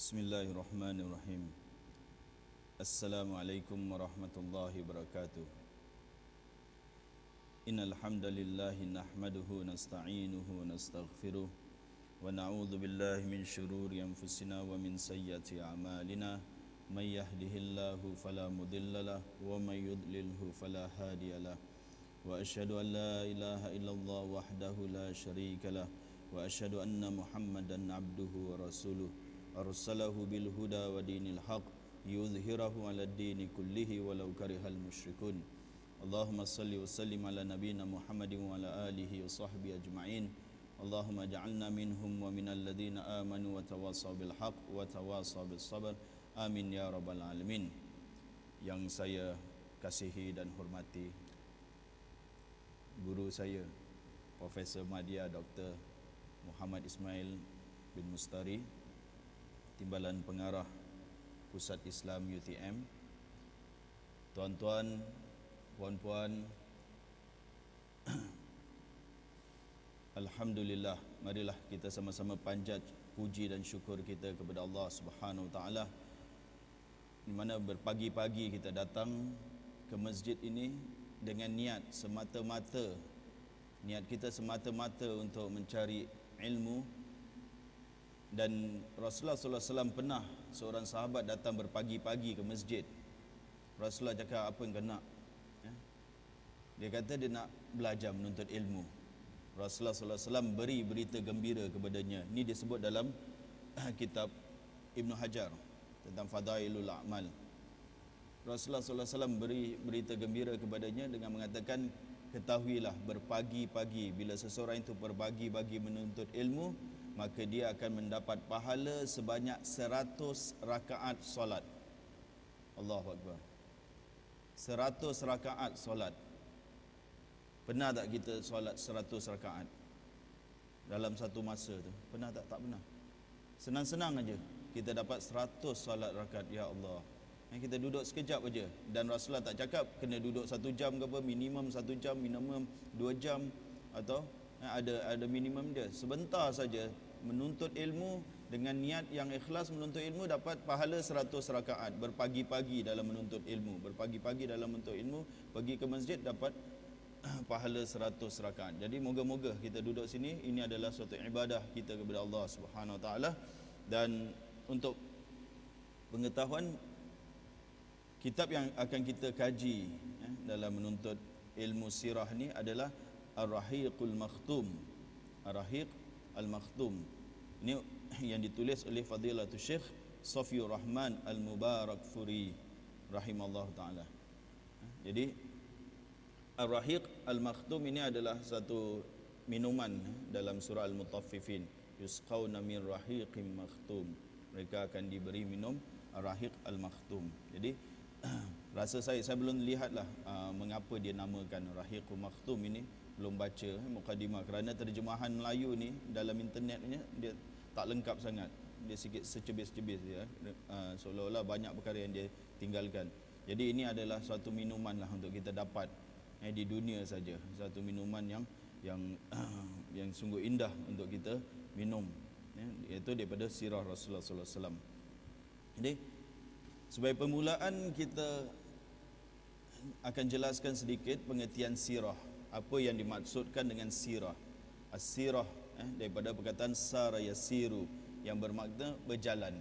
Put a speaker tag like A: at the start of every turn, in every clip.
A: Bismillahirrahmanirrahim. Assalamualaikum warahmatullahi wabarakatuh. Innal hamdalillahi nahmaduhu nasta'inuhu wa nastaghfiruh wa na'udzu billahi min shururi anfusina wa min sayyiati a'malina. May yahdihillahu fala mudhillalah wa may yudlilhu fala hadiyalah. Wa asyhadu an la ilaha illallah wahdahu la syarikalah wa asyhadu anna Muhammadan abduhu wa rasuluh. Arsalahu bil huda wa dinil haq yudhhirahu 'ala ad-dini kullihi walau karihal musyrikun. Allahumma salli wa sallim ala nabiyyina Muhammadin wa ala alihi wa sahbihi ajma'in. Allahumma ja'alna minhum wa minal ladzina amanu wa tawasaw bil haq wa tawasaw bis sabr. Amin ya rabbal alamin. Yang saya kasihi dan hormati guru saya Profesor Madya Dr. Muhammad Ismail bin Mustari, Timbalan Pengarah Pusat Islam UTM, tuan-tuan, puan-puan, alhamdulillah, marilah kita sama-sama panjat puji dan syukur kita kepada Allah Subhanahu Wa Taala, di mana berpagi-pagi kita datang ke masjid ini dengan niat kita semata-mata untuk mencari ilmu. Dan Rasulullah SAW pernah seorang sahabat datang berpagi-pagi ke masjid. Rasulullah cakap, apa yang kau nak? Dia kata dia nak belajar menuntut ilmu. Rasulullah SAW beri berita gembira kepadanya. Ini disebut dalam kitab Ibn Hajar tentang Fadailul A'mal. Rasulullah SAW beri berita gembira kepadanya dengan mengatakan, ketahuilah berpagi-pagi, bila seseorang itu berpagi-pagi menuntut ilmu, maka dia akan mendapat pahala sebanyak 100 rakaat solat. Allahu Akbar. 100 rakaat solat. Pernah tak kita solat 100 rakaat dalam satu masa tu? Pernah tak? Tak pernah. Senang-senang aja kita dapat 100 solat rakaat. Ya Allah. Kita duduk sekejap aja. Dan Rasulullah tak cakap kena duduk 1 jam ke apa, minimum 1 jam, minimum 2 jam, atau ada minimum dia. Sebentar saja menuntut ilmu dengan niat yang ikhlas menuntut ilmu, dapat pahala 100 rakaat. Berpagi-pagi dalam menuntut ilmu, berpagi-pagi dalam menuntut ilmu, pergi ke masjid dapat pahala 100 rakaat. Jadi moga-moga kita duduk sini, ini adalah suatu ibadah kita kepada Allah Subhanahu Wa Taala. Dan untuk pengetahuan, kitab yang akan kita kaji dalam menuntut ilmu sirah ni adalah Ar-Rahiqul Makhtum. Ar-Rahiq Al-Makhtum. Ini yang ditulis oleh Fadilatul Syekh Safiur Rahman Al-Mubarakfuri rahimallahu taala. Jadi Ar-Rahiq Al-Makhtum ini adalah satu minuman dalam surah Al-Mutaffifin. Yusqauna min rahiqim makhtum. Mereka akan diberi minum Ar-Rahiq Al-Makhtum. Jadi rasa saya belum lihatlah mengapa dia namakan Rahiqul Makhtum ini. Belum baca mukadimah, kerana terjemahan Melayu ni dalam internetnya dia tak lengkap sangat. Dia sikit secebis-cebis dia, seolah-olah banyak perkara yang dia tinggalkan. Jadi ini adalah suatu minuman lah untuk kita dapat di dunia saja, satu minuman yang sungguh indah untuk kita minum, iaitu daripada sirah Rasulullah sallallahu alaihi wasallam. Jadi sebagai permulaan, kita akan jelaskan sedikit pengertian sirah. Apa yang dimaksudkan dengan sirah? As-sirah daripada perkataan sara yasiru, yang bermakna berjalan.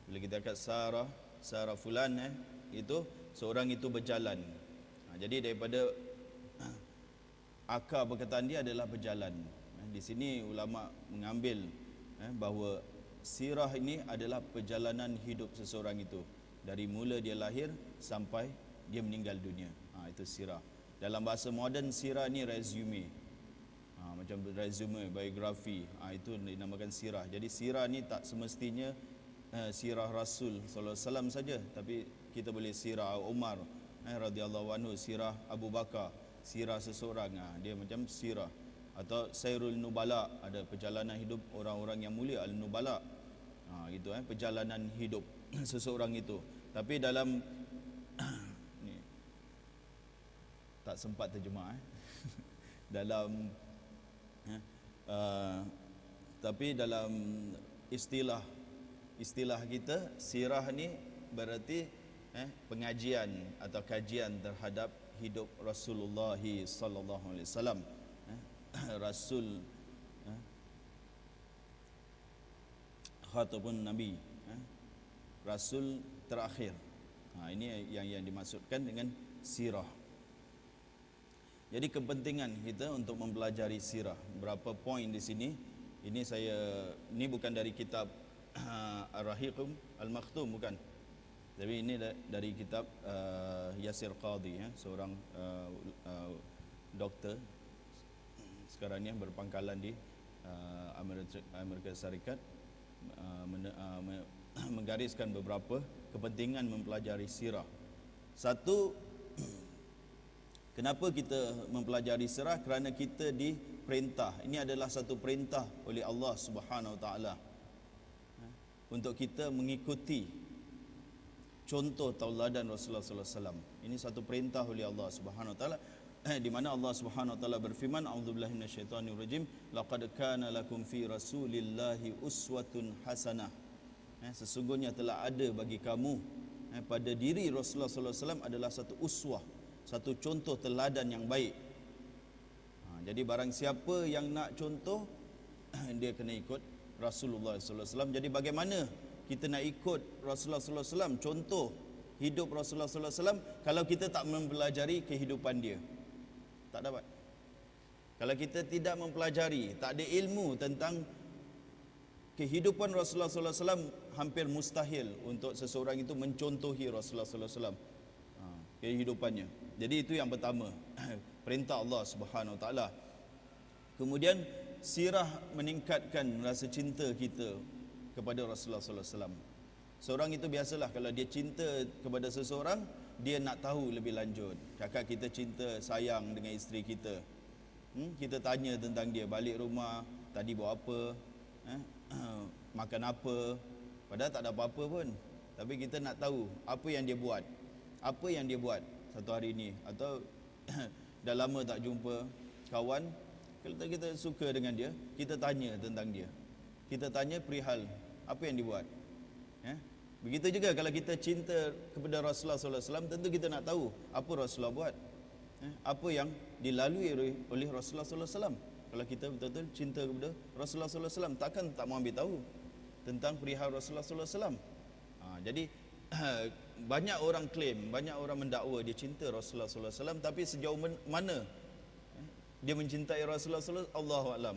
A: Bila kita kata sara fulan, itu seorang itu berjalan. Jadi daripada akar perkataan dia adalah berjalan. Di sini ulama mengambil bahawa sirah ini adalah perjalanan hidup seseorang itu, dari mula dia lahir sampai dia meninggal dunia. Itu sirah. Dalam bahasa moden, sirah ni resume. Macam resume, biografi. Itu dinamakan sirah. Jadi sirah ni tak semestinya sirah Rasul sallallahu alaihi wasallam saja, tapi kita boleh sirah Umar radhiyallahu anhu, sirah Abu Bakar, sirah seseorang, dia macam sirah. Atau Sairul Nubala, ada perjalanan hidup orang-orang yang mulia, Al-Nubala. Gitu perjalanan hidup seseorang itu. Tapi dalam tak sempat terjemah dalam tapi dalam istilah istilah kita sirah ni berarti pengajian atau kajian terhadap hidup Rasulullah sallallahu alaihi wasallam. Rasul khatibun nabi, rasul terakhir. Ini yang dimaksudkan dengan sirah. Jadi kepentingan kita untuk mempelajari sirah. Berapa poin di sini? Ini bukan dari kitab Ar-Rahiqum Al-Makhtum, bukan. Tapi ini dari kitab Yasir Qadhi, seorang doktor sekarang ni berpangkalan di Amerika Syarikat, menggariskan beberapa kepentingan mempelajari sirah. Satu, kenapa kita mempelajari sirah? Kerana kita diperintah. Ini adalah satu perintah oleh Allah Subhanahu Wa Taala untuk kita mengikuti contoh tauladan Rasulullah sallallahu alaihi wasallam. Ini satu perintah oleh Allah Subhanahu Wa Taala, di mana Allah Subhanahu Wa Taala berfirman, a'udzubillahi minasyaitonir rajim, laqad kana lakum fi rasulillahi uswatun hasanah. Sesungguhnya telah ada bagi kamu pada diri Rasulullah sallallahu alaihi wasallam adalah satu uswah, satu contoh teladan yang baik. Jadi barang siapa yang nak contoh, dia kena ikut Rasulullah sallallahu alaihi wasallam. Jadi bagaimana kita nak ikut Rasulullah sallallahu alaihi wasallam, contoh hidup Rasulullah sallallahu alaihi wasallam, kalau kita tak mempelajari kehidupan dia? Tak dapat. Kalau kita tidak mempelajari, tak ada ilmu tentang kehidupan Rasulullah sallallahu alaihi wasallam, hampir mustahil untuk seseorang itu mencontohi Rasulullah sallallahu alaihi wasallam kehidupannya. Jadi itu yang pertama, perintah Allah Subhanahu Wa Taala. Kemudian sirah meningkatkan rasa cinta kita kepada Rasulullah sallallahu alaihi wasallam. Seorang itu biasalah kalau dia cinta kepada seseorang, dia nak tahu lebih lanjut. Cakap kita cinta sayang dengan isteri kita, kita tanya tentang dia, balik rumah tadi buat apa, makan apa, padahal tak ada apa-apa pun, tapi kita nak tahu apa yang dia buat, apa yang dia buat satu hari ini. Atau dah lama tak jumpa kawan, kalau kita suka dengan dia, kita tanya tentang dia, kita tanya perihal apa yang dibuat. Begitu juga kalau kita cinta kepada Rasulullah sallallahu alaihi wasallam, tentu kita nak tahu apa Rasulullah buat, apa yang dilalui oleh Rasulullah sallallahu alaihi wasallam. Kalau kita betul-betul cinta kepada Rasulullah sallallahu alaihi wasallam, takkan tak mau ambil tahu tentang perihal Rasulullah sallallahu alaihi wasallam. Jadi banyak orang klaim, banyak orang mendakwa dia cinta Rasulullah sallallahu alaihi wasallam, tapi sejauh mana dia mencintai Rasulullah sallallahu alaihi wasallam, Allahu a'lam.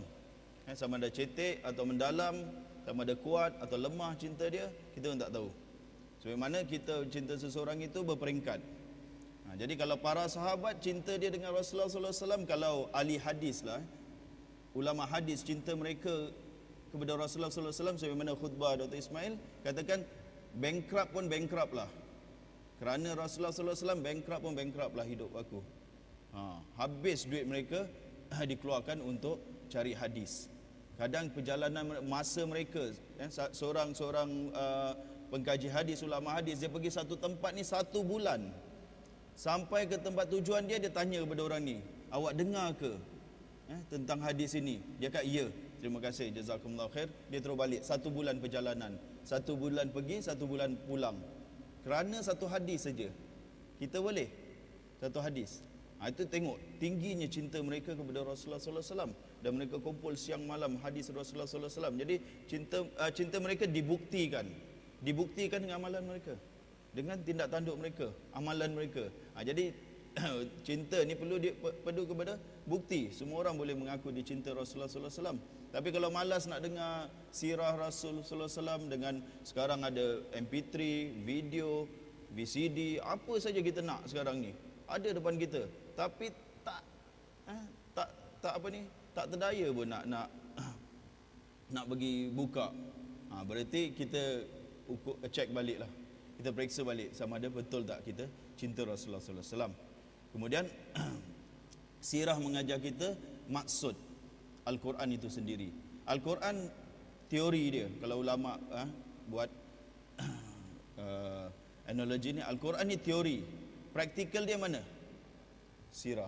A: Sama ada cetek atau mendalam, sama ada kuat atau lemah cinta dia, kita pun tak tahu. Sebab mana kita cinta seseorang itu berperingkat. Jadi kalau para sahabat cinta dia dengan Rasulullah sallallahu alaihi wasallam, kalau ahli hadis lah, ulama hadis cinta mereka kepada Rasulullah sallallahu alaihi wasallam, sebagaimana khutbah Dr. Ismail katakan, bankrupt pun bankrupt lah. Kerana Rasulullah sallallahu alaihi wasallam, bankrupt pun bankrupt lah hidup aku. Habis duit mereka dikeluarkan untuk cari hadis. Kadang perjalanan masa mereka, seorang pengkaji hadis, ulama hadis, dia pergi satu tempat ni 1 bulan. Sampai ke tempat tujuan dia tanya kepada orang ni, awak dengar ke tentang hadis ini? Dia kata ya, terima kasih, jazakumullah khair. Dia terus balik. 1 bulan perjalanan, 1 bulan pergi, 1 bulan pulang, kerana satu hadis saja. Kita boleh satu hadis. Itu tengok tingginya cinta mereka kepada Rasulullah sallallahu alaihi wasallam, dan mereka kumpul siang malam hadis Rasulullah sallallahu alaihi wasallam. Jadi cinta mereka dibuktikan dengan amalan mereka, dengan tindak tanduk mereka, amalan mereka. Jadi cinta ni perlu kepada bukti. Semua orang boleh mengaku dia cinta Rasulullah sallallahu alaihi wasallam. Tapi kalau malas nak dengar sirah Rasul sallallahu alaihi wasallam, dengan sekarang ada MP3, video, VCD, apa saja kita nak sekarang ni ada depan kita, tapi tak terdaya pun nak bagi buka. Berarti kita cek balik lah, kita periksa balik sama ada betul tak kita cinta Rasulullah sallallahu alaihi wasallam. Kemudian sirah mengajar kita maksud Al-Quran itu sendiri. Al-Quran teori dia, kalau ulama buat analogi ni, Al-Quran ni teori, praktikal dia mana? Sirah.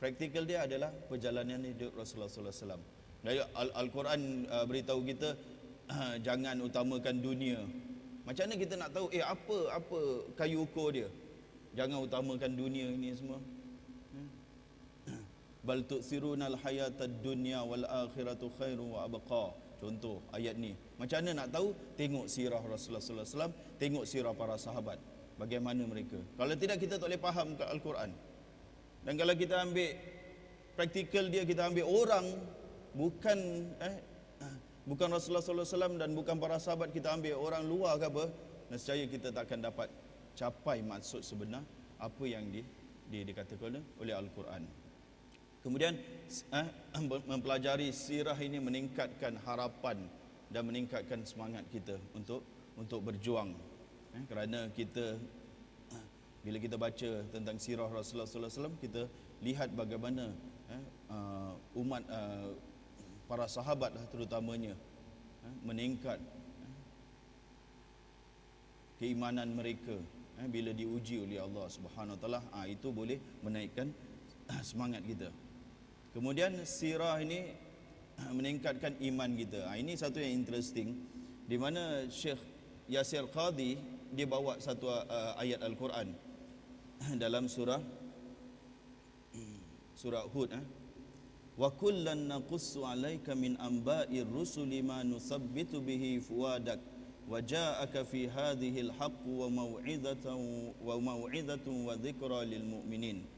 A: Praktikal dia adalah perjalanan hidup Rasulullah sallallahu alaihi wasallam. Jadi Al-Quran beritahu kita jangan utamakan dunia. Macam mana kita nak tahu apa kayu ukur dia? Jangan utamakan dunia ini semua. Bal tu'thirunal hayatad dunya wal akhiratu khairu wa abqa. Contoh ayat ni. Macam mana nak tahu? Tengok sirah Rasulullah sallallahu alaihi wasallam, tengok sirah para sahabat. Bagaimana mereka? Kalau tidak kita tak boleh faham Al-Quran. Dan kalau kita ambil praktikal dia, kita ambil orang bukan Rasulullah sallallahu alaihi wasallam dan bukan para sahabat, kita ambil orang luar ke apa, nescaya kita tak akan dapat capai maksud sebenar apa yang dikatakan oleh Al-Quran. Kemudian mempelajari sirah ini meningkatkan harapan dan meningkatkan semangat kita untuk berjuang. Kerana kita bila kita baca tentang sirah Rasulullah sallallahu alaihi wasallam, kita lihat bagaimana umat para sahabat lah terutamanya meningkat keimanan mereka bila diuji oleh Allah Subhanahu wa taala. Itu boleh menaikkan semangat kita. Kemudian sirah ini meningkatkan iman kita. Ini satu yang interesting, di mana Syekh Yasir Qadhi dia bawa satu ayat Al-Quran dalam surah Hud. Wa kullan naqussu 'alaika min amba'ir rusuli ma nusabbitu bihi fuadak wa ja'aka fi hadhihi al-haqq wa mau'izatun wa dhikra lil mu'minin.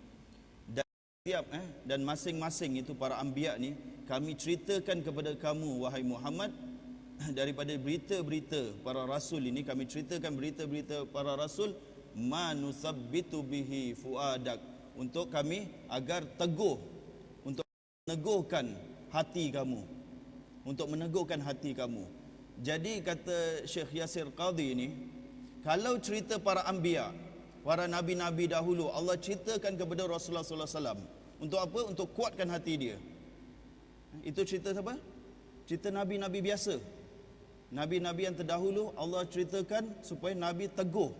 A: Dan masing-masing itu para anbiya ni kami ceritakan kepada kamu wahai Muhammad daripada berita-berita para rasul ini, kami ceritakan berita-berita para rasul ma nusabbitu bihi fuadak, untuk kami agar teguh, untuk meneguhkan hati kamu, untuk meneguhkan hati kamu. Jadi kata Syekh Yasir Qadhi ini, kalau cerita para anbiya, para nabi-nabi dahulu Allah ceritakan kepada Rasulullah sallallahu alaihi wasallam, untuk apa? Untuk kuatkan hati dia. Itu cerita siapa? Cerita nabi-nabi biasa. Nabi-nabi yang terdahulu Allah ceritakan supaya nabi teguh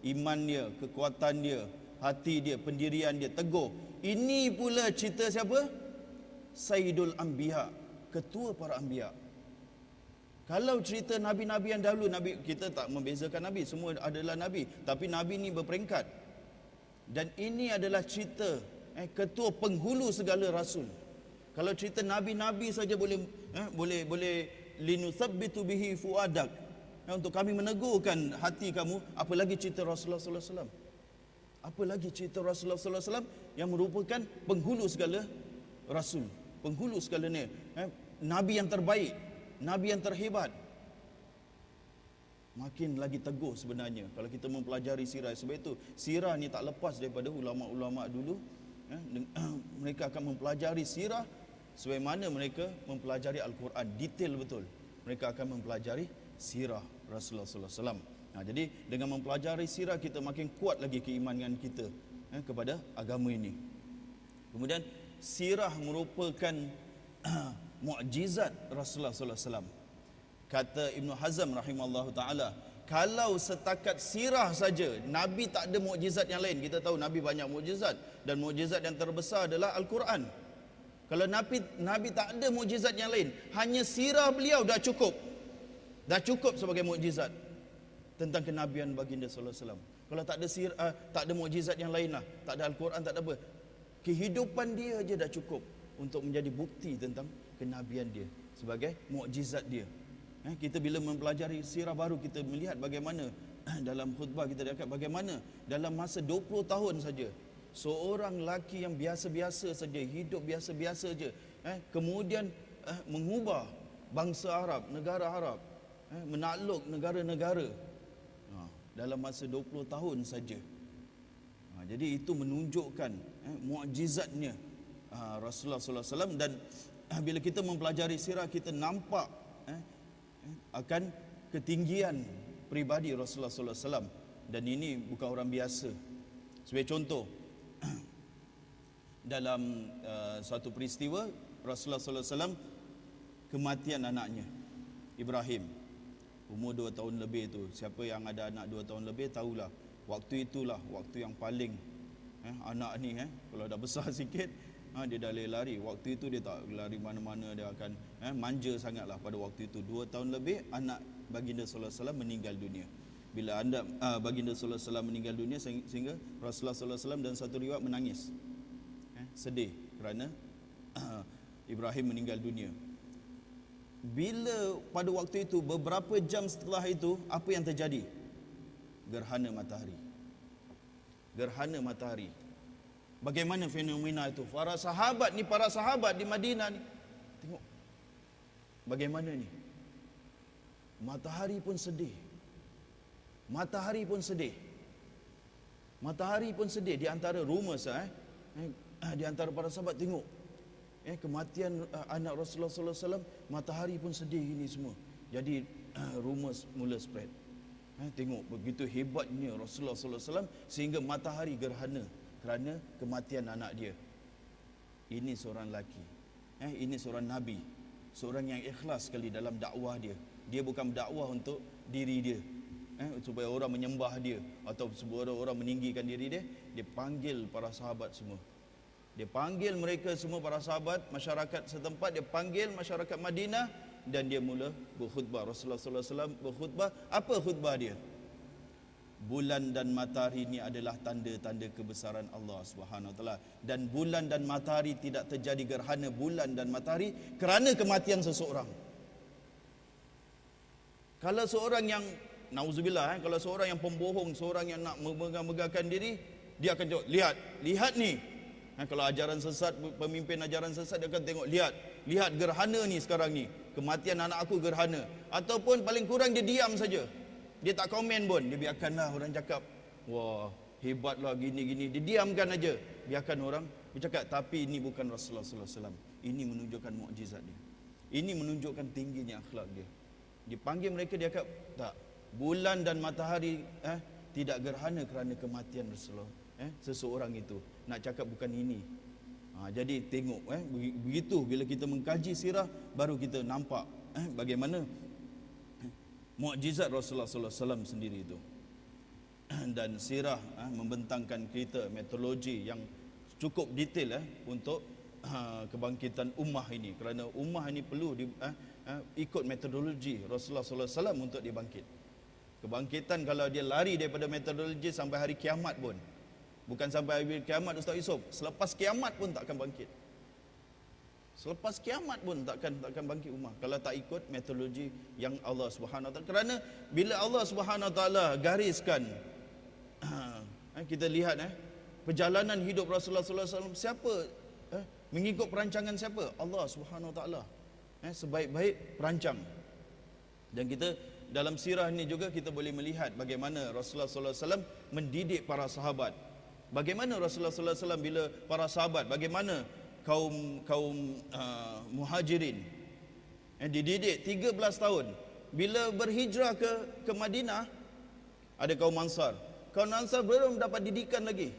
A: iman dia, kekuatan dia, hati dia, pendirian dia teguh. Ini pula cerita siapa? Sayyidul Anbiya, ketua para anbiya. Kalau cerita nabi-nabi yang dahulu, nabi kita tak membezakan nabi, semua adalah nabi, tapi nabi ni berperingkat. Dan ini adalah cerita ketua penghulu segala rasul. Kalau cerita nabi-nabi saja boleh linusabbitu bihi fuadak, untuk kami meneguhkan hati kamu, apalagi cerita Rasulullah sallallahu alaihi wasallam. Apalagi cerita Rasulullah sallallahu alaihi wasallam yang merupakan penghulu segala rasul, penghulu segalanya, nabi yang terbaik, nabi yang terhebat. Makin lagi teguh sebenarnya kalau kita mempelajari sirah. Sebab itu sirah ni tak lepas daripada ulama-ulama dulu. Mereka akan mempelajari sirah sebagaimana mereka mempelajari Al-Quran, detail betul. Mereka akan mempelajari sirah Rasulullah sallallahu alaihi wasallam. Jadi dengan mempelajari sirah kita makin kuat lagi keimanan kita kepada agama ini. Kemudian sirah merupakan mukjizat Rasulullah sallallahu alaihi wasallam. Kata Ibn Hazm rahimallahu taala, kalau setakat sirah saja, Nabi tak ada mukjizat yang lain. Kita tahu Nabi banyak mukjizat, dan mukjizat yang terbesar adalah Al-Quran. Kalau Nabi tak ada mukjizat yang lain, hanya sirah beliau dah cukup. Dah cukup sebagai mukjizat tentang kenabian baginda sallallahu alaihi wasallam. Kalau tak ada tak ada mukjizat yang lain lah, tak ada Al-Quran, tak ada apa, kehidupan dia aja dah cukup untuk menjadi bukti tentang kenabian dia sebagai mukjizat dia. Kita bila mempelajari sirah baru kita melihat bagaimana dalam khutbah kita lihat bagaimana dalam masa 20 tahun saja seorang lelaki yang biasa-biasa saja, hidup biasa-biasa saja, kemudian mengubah bangsa Arab, negara Arab, menakluk negara-negara dalam masa 20 tahun saja. Jadi itu menunjukkan mukjizatnya Rasulullah sallallahu alaihi wasallam. Dan bila kita mempelajari sirah kita nampak akan ketinggian pribadi Rasulullah sallallahu alaihi wasallam, dan ini bukan orang biasa. Sebagai contoh, dalam suatu peristiwa Rasulullah sallallahu alaihi wasallam kematian anaknya Ibrahim, umur 2 tahun lebih tu. Siapa yang ada anak 2 tahun lebih tahulah, waktu itulah waktu yang paling anak ni kalau dah besar sikit Dia dah lari. Waktu itu dia tak lari mana-mana, dia akan manja sangatlah pada waktu itu. 2 tahun lebih anak baginda sallallahu alaihi wasallam meninggal dunia. Bila baginda sallallahu alaihi wasallam meninggal dunia, sehingga Rasulullah sallallahu alaihi wasallam dan satu riwayat menangis, sedih kerana Ibrahim meninggal dunia. Bila pada waktu itu, beberapa jam setelah itu, apa yang terjadi? Gerhana matahari. Gerhana matahari. Bagaimana fenomena itu? Para sahabat di Madinah ni, tengok bagaimana ni. Matahari pun sedih. Matahari pun sedih. Matahari pun sedih. Di antara rumors, di antara para sahabat tengok, kematian anak Rasulullah sallallahu alaihi wasallam, matahari pun sedih ini semua. Jadi rumors mula spread. Tengok begitu hebatnya Rasulullah sallallahu alaihi wasallam sehingga matahari gerhana kerana kematian anak dia. Ini seorang lelaki. Ini seorang nabi, seorang yang ikhlas sekali dalam dakwah dia. Dia bukan dakwah untuk diri dia, supaya orang menyembah dia atau supaya orang meninggikan diri dia. Dia panggil para sahabat semua. Dia panggil mereka semua, para sahabat, masyarakat setempat. Dia panggil masyarakat Madinah dan dia mula berkhutbah. Rasulullah sallallahu alaihi wasallam berkhutbah. Apa khutbah dia? Bulan dan matahari ini adalah tanda-tanda kebesaran Allah Subhanahu wa taala, dan bulan dan matahari tidak terjadi gerhana bulan dan matahari kerana kematian seseorang. Kalau seorang yang nauzubillah, kalau seorang yang pembohong, seorang yang nak megah-megahkan diri, dia akan tengok, lihat ni. Kalau ajaran sesat, pemimpin ajaran sesat, dia akan tengok, lihat gerhana ni sekarang ni, kematian anak aku gerhana. Ataupun paling kurang dia diam saja, dia tak komen pun, dia biarkanlah orang cakap, wah hebatlah gini-gini, dia diamkan aja, biarkan orang bercakap. Tapi ini bukan Rasulullah sallallahu alaihi wasallam. Ini menunjukkan mukjizat dia, ini menunjukkan tingginya akhlak dia. Dipanggil mereka, dia kata tak, bulan dan matahari tidak gerhana kerana kematian Rasulullah seseorang itu. Nak cakap bukan ini. Jadi tengok, begitu bila kita mengkaji sirah, baru kita nampak bagaimana mukjizat Rasulullah sallallahu alaihi wasallam sendiri itu. Dan sirah membentangkan kita metodologi yang cukup detail untuk kebangkitan ummah ini, kerana ummah ini perlu ikut metodologi Rasulullah sallallahu alaihi wasallam untuk dia bangkit. Kebangkitan kalau dia lari daripada metodologi sampai hari kiamat pun, bukan sampai hari kiamat Ustaz Yusof, selepas kiamat pun tak akan bangkit. Selepas kiamat pun takkan bangkit ummah kalau tak ikut metodologi yang Allah Subhanahu wa taala. Kerana bila Allah Subhanahu wa taala gariskan, kita lihat perjalanan hidup Rasulullah sallallahu alaihi wasallam, siapa mengikut perancangan siapa? Allah Subhanahu wa taala. Sebaik-baik perancang. Dan kita dalam sirah ini juga kita boleh melihat bagaimana Rasulullah sallallahu alaihi wasallam mendidik para sahabat. Bagaimana Rasulullah sallallahu alaihi wasallam bila para sahabat, bagaimana kaum muhajirin dididik 13 tahun. Bila berhijrah ke Madinah, ada kaum Ansar. Kaum Ansar belum dapat didikan lagi.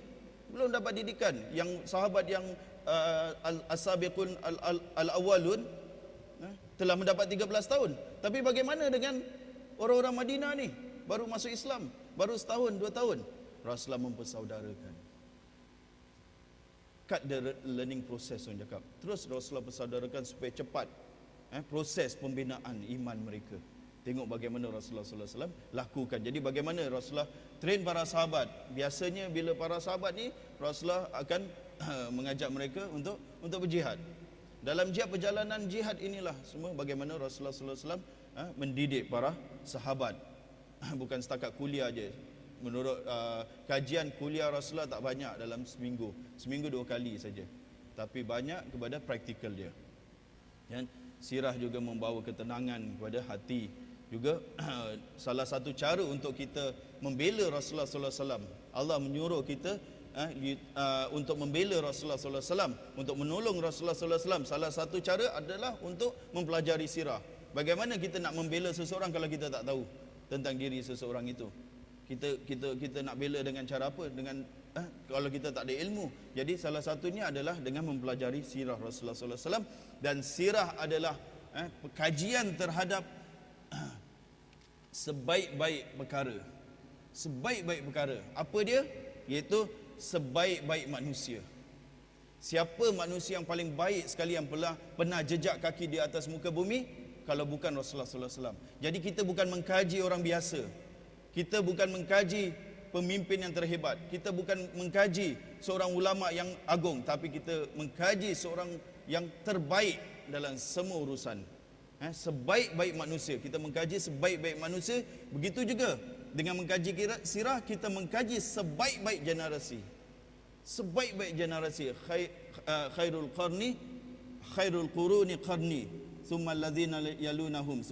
A: Belum dapat didikan. Yang sahabat yang as-sabiqun al-awwalun telah mendapat 13 tahun. Tapi bagaimana dengan orang-orang Madinah ni? Baru masuk Islam, baru setahun, 2 tahun. Rasulullah mempersaudarakan. Cut the learning process, orang cakap. Terus Rasulullah persaudarakan supaya cepat proses pembinaan iman mereka. Tengok bagaimana Rasulullah sallallahu alaihi wasallam lakukan. Jadi bagaimana Rasulullah train para sahabat. Biasanya bila para sahabat ni, Rasulullah akan mengajak mereka untuk berjihad. Dalam perjalanan jihad inilah semua bagaimana Rasulullah sallallahu alaihi wasallam mendidik para sahabat. Bukan setakat kuliah aja. Menurut kajian, kuliah Rasulullah tak banyak dalam seminggu 2 kali saja, tapi banyak kepada praktikal dia. Dan sirah juga membawa ketenangan kepada hati. Juga salah satu cara untuk kita membela Rasulullah sallallahu alaihi wasallam, Allah menyuruh kita untuk membela Rasulullah sallallahu alaihi wasallam, untuk menolong Rasulullah sallallahu alaihi wasallam. Salah satu cara adalah untuk mempelajari sirah. Bagaimana kita nak membela seseorang kalau kita tak tahu tentang diri seseorang itu? Kita nak bela dengan cara apa? Dengan kalau kita tak ada ilmu. Jadi salah satunya adalah dengan mempelajari sirah Rasulullah sallallahu alaihi wasallam. Dan sirah adalah kajian terhadap sebaik-baik perkara. Sebaik-baik perkara. Apa dia? Iaitu sebaik-baik manusia. Siapa manusia yang paling baik sekali yang pernah jejak kaki di atas muka bumi kalau bukan Rasulullah sallallahu alaihi wasallam. Jadi kita bukan mengkaji orang biasa. Kita bukan mengkaji pemimpin yang terhebat. Kita bukan mengkaji seorang ulama yang agung, tapi kita mengkaji seorang yang terbaik dalam semua urusan. Sebaik-baik manusia, kita mengkaji sebaik-baik manusia. Begitu juga dengan mengkaji sirah, kita mengkaji sebaik-baik generasi. Sebaik-baik generasi. Khairul quruni qarni, thumma alladhina yalunahum.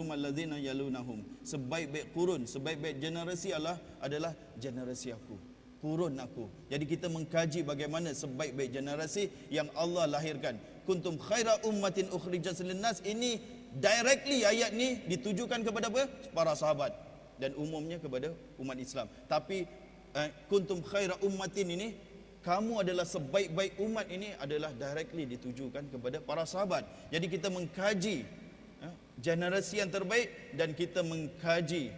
A: Sebaik-baik kurun, sebaik-baik generasi adalah generasi aku, kurun aku. Jadi kita mengkaji bagaimana sebaik-baik generasi yang Allah lahirkan. Kuntum khaira ummatin ukhrijat linnas, ini directly ayat ni ditujukan kepada apa? Para sahabat dan umumnya kepada umat Islam. Tapi kuntum khaira ummatin ini, kamu adalah sebaik-baik umat, ini adalah directly ditujukan kepada para sahabat. Jadi kita mengkaji generasi yang terbaik dan kita mengkaji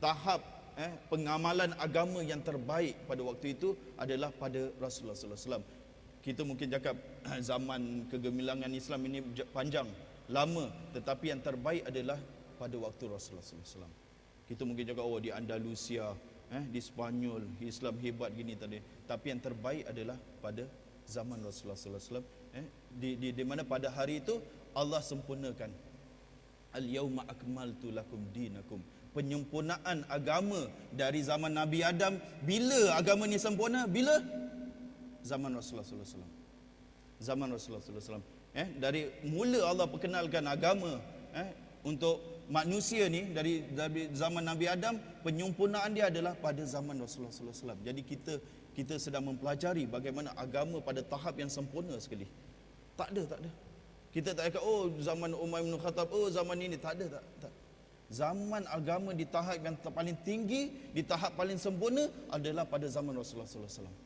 A: tahap pengamalan agama yang terbaik pada waktu itu adalah pada Rasulullah sallallahu alaihi wasallam. Kita mungkin cakap zaman kegemilangan Islam ini panjang, lama, tetapi yang terbaik adalah pada waktu Rasulullah sallallahu alaihi wasallam. Kita mungkin cakap di Andalusia, di Spanyol Islam hebat gini tadi, tapi yang terbaik adalah pada zaman Rasulullah sallallahu alaihi wasallam, di mana pada hari itu Allah sempurnakan al-yauma akmaltu lakum dinakum. Penyempurnaan agama dari zaman Nabi Adam. Bila agama ni sempurna? Bila? Zaman Rasulullah sallallahu alaihi wasallam. Zaman Rasulullah sallallahu alaihi wasallam. Dari mula Allah perkenalkan agama untuk manusia ni dari zaman Nabi Adam, penyempurnaan dia adalah pada zaman Rasulullah sallallahu alaihi wasallam. Jadi kita sedang mempelajari bagaimana agama pada tahap yang sempurna sekali. Tak ada. Kita tak kata zaman Umar bin Khattab, zaman ini, tak ada. Zaman agama di tahap yang paling tinggi, di tahap paling sempurna adalah pada zaman Rasulullah sallallahu alaihi wasallam.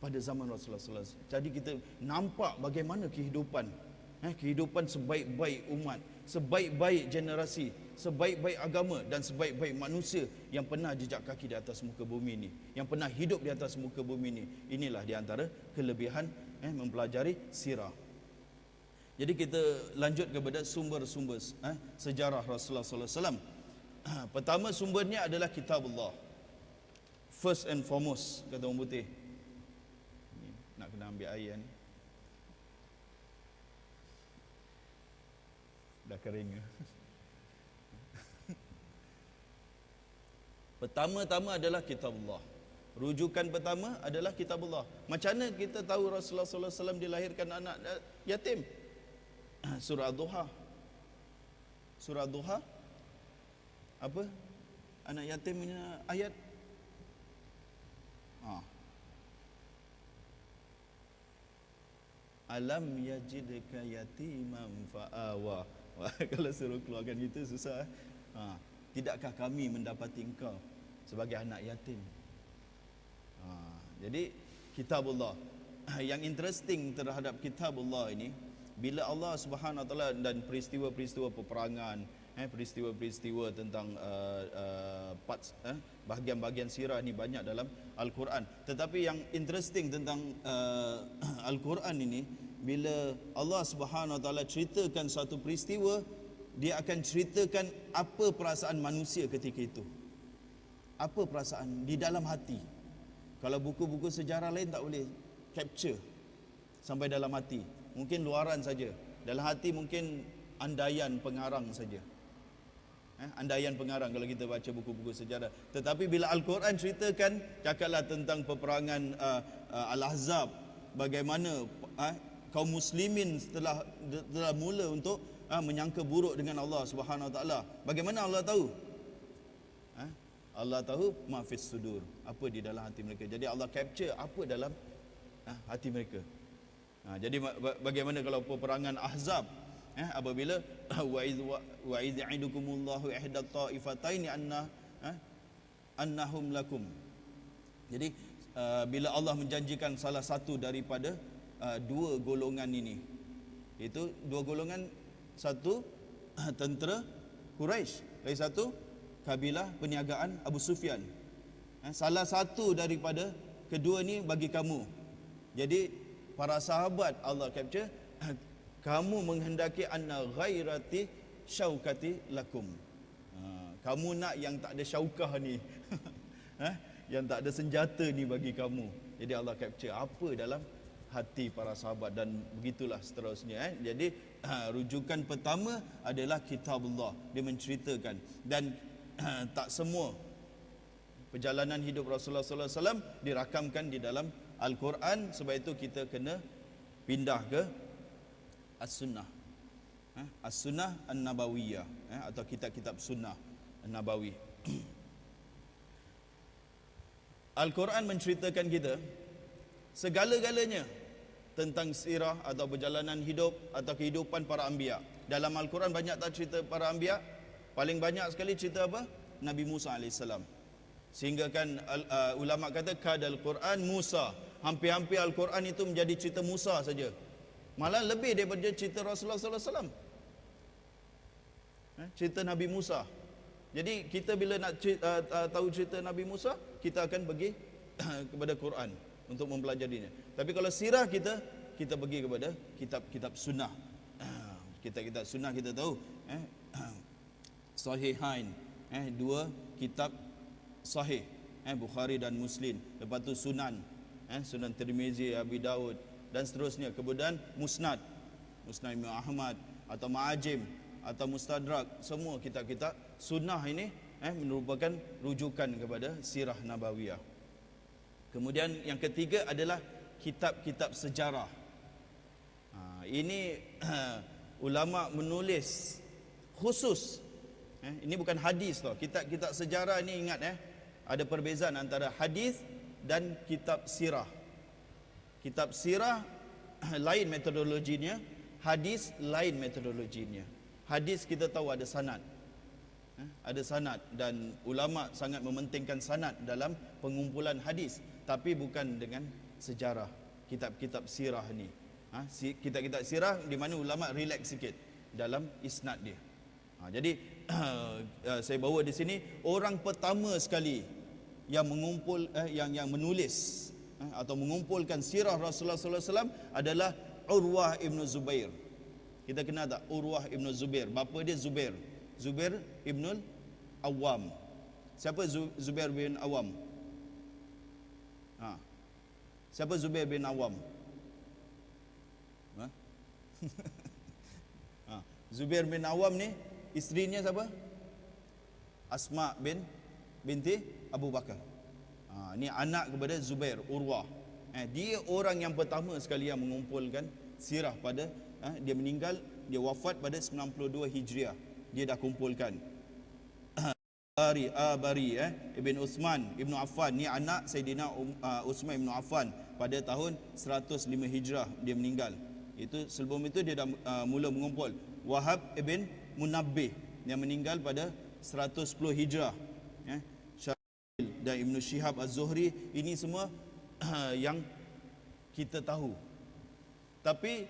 A: Pada zaman Rasulullah sallallahu alaihi wasallam. Jadi kita nampak bagaimana kehidupan sebaik-baik umat, sebaik-baik generasi, sebaik-baik agama dan sebaik-baik manusia yang pernah jejak kaki di atas muka bumi ini, yang pernah hidup di atas muka bumi ini. Inilah di antara kelebihan mempelajari sirah. Jadi kita lanjut kepada sumber-sumber sejarah Rasulullah sallallahu alaihi wasallam. Pertama sumbernya adalah kitabullah. First and foremost, kata orang putih. Nak kena ambil air ni. Dah kering. Pertama-tama adalah kitabullah. Rujukan pertama adalah kitabullah. Macam mana kita tahu Rasulullah sallallahu alaihi wasallam dilahirkan anak yatim? Surah Ad-Duha. Surah Ad-Duha apa? Anak yatim punya ayat. Alam yajidka yatiman fa'awa. Kalau suruh keluarkan kita susah. Tidakkah kami mendapati engkau sebagai anak yatim? Jadi kitabullah. Yang interesting terhadap kitabullah ini, bila Allah Subhanahu Wa Taala dan peristiwa-peristiwa peperangan, peristiwa-peristiwa tentang bahagian-bahagian sirah ni banyak dalam Al-Quran. Tetapi yang interesting tentang Al-Quran ini, bila Allah Subhanahu Wa Taala ceritakan satu peristiwa, dia akan ceritakan apa perasaan manusia ketika itu. Apa perasaan di dalam hati. Kalau buku-buku sejarah lain tak boleh capture sampai dalam hati. Mungkin luaran saja. Dalam hati mungkin andaian pengarang saja. Andaian pengarang kalau kita baca buku-buku sejarah. Tetapi bila Al-Quran ceritakan, cakaplah tentang peperangan Al-Ahzab, bagaimana kaum muslimin telah mula untuk menyangka buruk dengan Allah Subhanahu Wa Taala. Bagaimana Allah tahu? Allah tahu mafis sudur, apa di dalam hati mereka. Jadi Allah capture apa dalam hati mereka. Jadi bagaimana kalau peperangan Ahzab, apabila wa idh ya'idukumullahu ihdat ta'ifataini annahum lakum. Jadi bila Allah menjanjikan salah satu daripada dua golongan ini, itu dua golongan, satu tentera Quraisy, lagi satu kabilah perniagaan Abu Sufyan. Salah satu daripada kedua ni bagi kamu. Jadi para sahabat Allah capture, kamu menghendaki anna ghairati syaukati lakum. Kamu nak yang tak ada syaukah ni. Yang tak ada senjata ni bagi kamu. Jadi Allah capture apa dalam hati para sahabat, dan begitulah seterusnya. Jadi rujukan pertama adalah kitabullah. Dia menceritakan, dan tak semua perjalanan hidup Rasulullah sallallahu alaihi wasallam dirakamkan di dalam Al-Quran. Sebab itu kita kena pindah ke As-Sunnah. As-Sunnah An-Nabawiyah, atau kitab-kitab Sunnah An-Nabawi. Al-Quran menceritakan kita segala-galanya tentang sirah atau perjalanan hidup atau kehidupan para anbiya. Dalam Al-Quran banyak tak cerita para anbiya? Paling banyak sekali cerita apa? Nabi Musa AS. Sehingga kan ulama kata kadal Quran Musa. Hampir-hampir Al-Quran itu menjadi cerita Musa saja. Malah lebih daripada cerita Rasulullah sallallahu alaihi wasallam. Cerita Nabi Musa. Jadi kita bila nak tahu cerita Nabi Musa, kita akan pergi kepada Quran untuk mempelajarinya. Tapi kalau sirah kita pergi kepada kitab-kitab sunnah. Kitab-kitab sunnah kita tahu Sahihain, dua kitab sahih, Bukhari dan Muslim. Lepas tu Sunan, Sunan Tirmizi, Abi Daud dan seterusnya. Kemudian Musnad Imam Ahmad, atau Ma'ajim, atau Mustadrak. Semua kitab-kitab sunnah ini merupakan rujukan kepada sirah nabawiyah. Kemudian yang ketiga adalah kitab-kitab sejarah. Ini ulama menulis khusus. Ini bukan hadis tau. Kitab-kitab sejarah ini ingat ada perbezaan antara hadis dan kitab sirah. Kitab sirah lain metodologinya, hadis lain metodologinya. Hadis kita tahu ada sanad. Ada sanad, dan ulama sangat mementingkan sanad dalam pengumpulan hadis, tapi bukan dengan sejarah. Kitab-kitab sirah ni, kitab-kitab sirah di mana ulama relax sikit dalam isnad dia. Jadi saya bawa di sini orang pertama sekali yang mengumpul yang menulis atau mengumpulkan sirah Rasulullah sallallahu alaihi wasallam adalah Urwah ibn Zubair. Kita kenal tak Urwah ibn Zubair? Bapa dia Zubair ibn Awam. Siapa Zubair bin Awam? Siapa Zubair bin Awam? Zubair bin Awam ni isterinya siapa? Asma binti Abu Bakar. Ni anak kepada Zubair, Urwah. Dia orang yang pertama sekali yang mengumpulkan sirah pada dia meninggal, dia wafat pada 92 Hijriah. Dia dah kumpulkan. Abari Ibn Uthman Ibn Affan, ni anak Sayyidina Uthman Ibn Affan, pada tahun 105 Hijrah dia meninggal. Itu sebelum itu dia dah mula mengumpul. Wahab Ibn Munabbih yang meninggal pada 110 Hijrah. Syaril dan Ibn Shihab Az-Zuhri, ini semua yang kita tahu. Tapi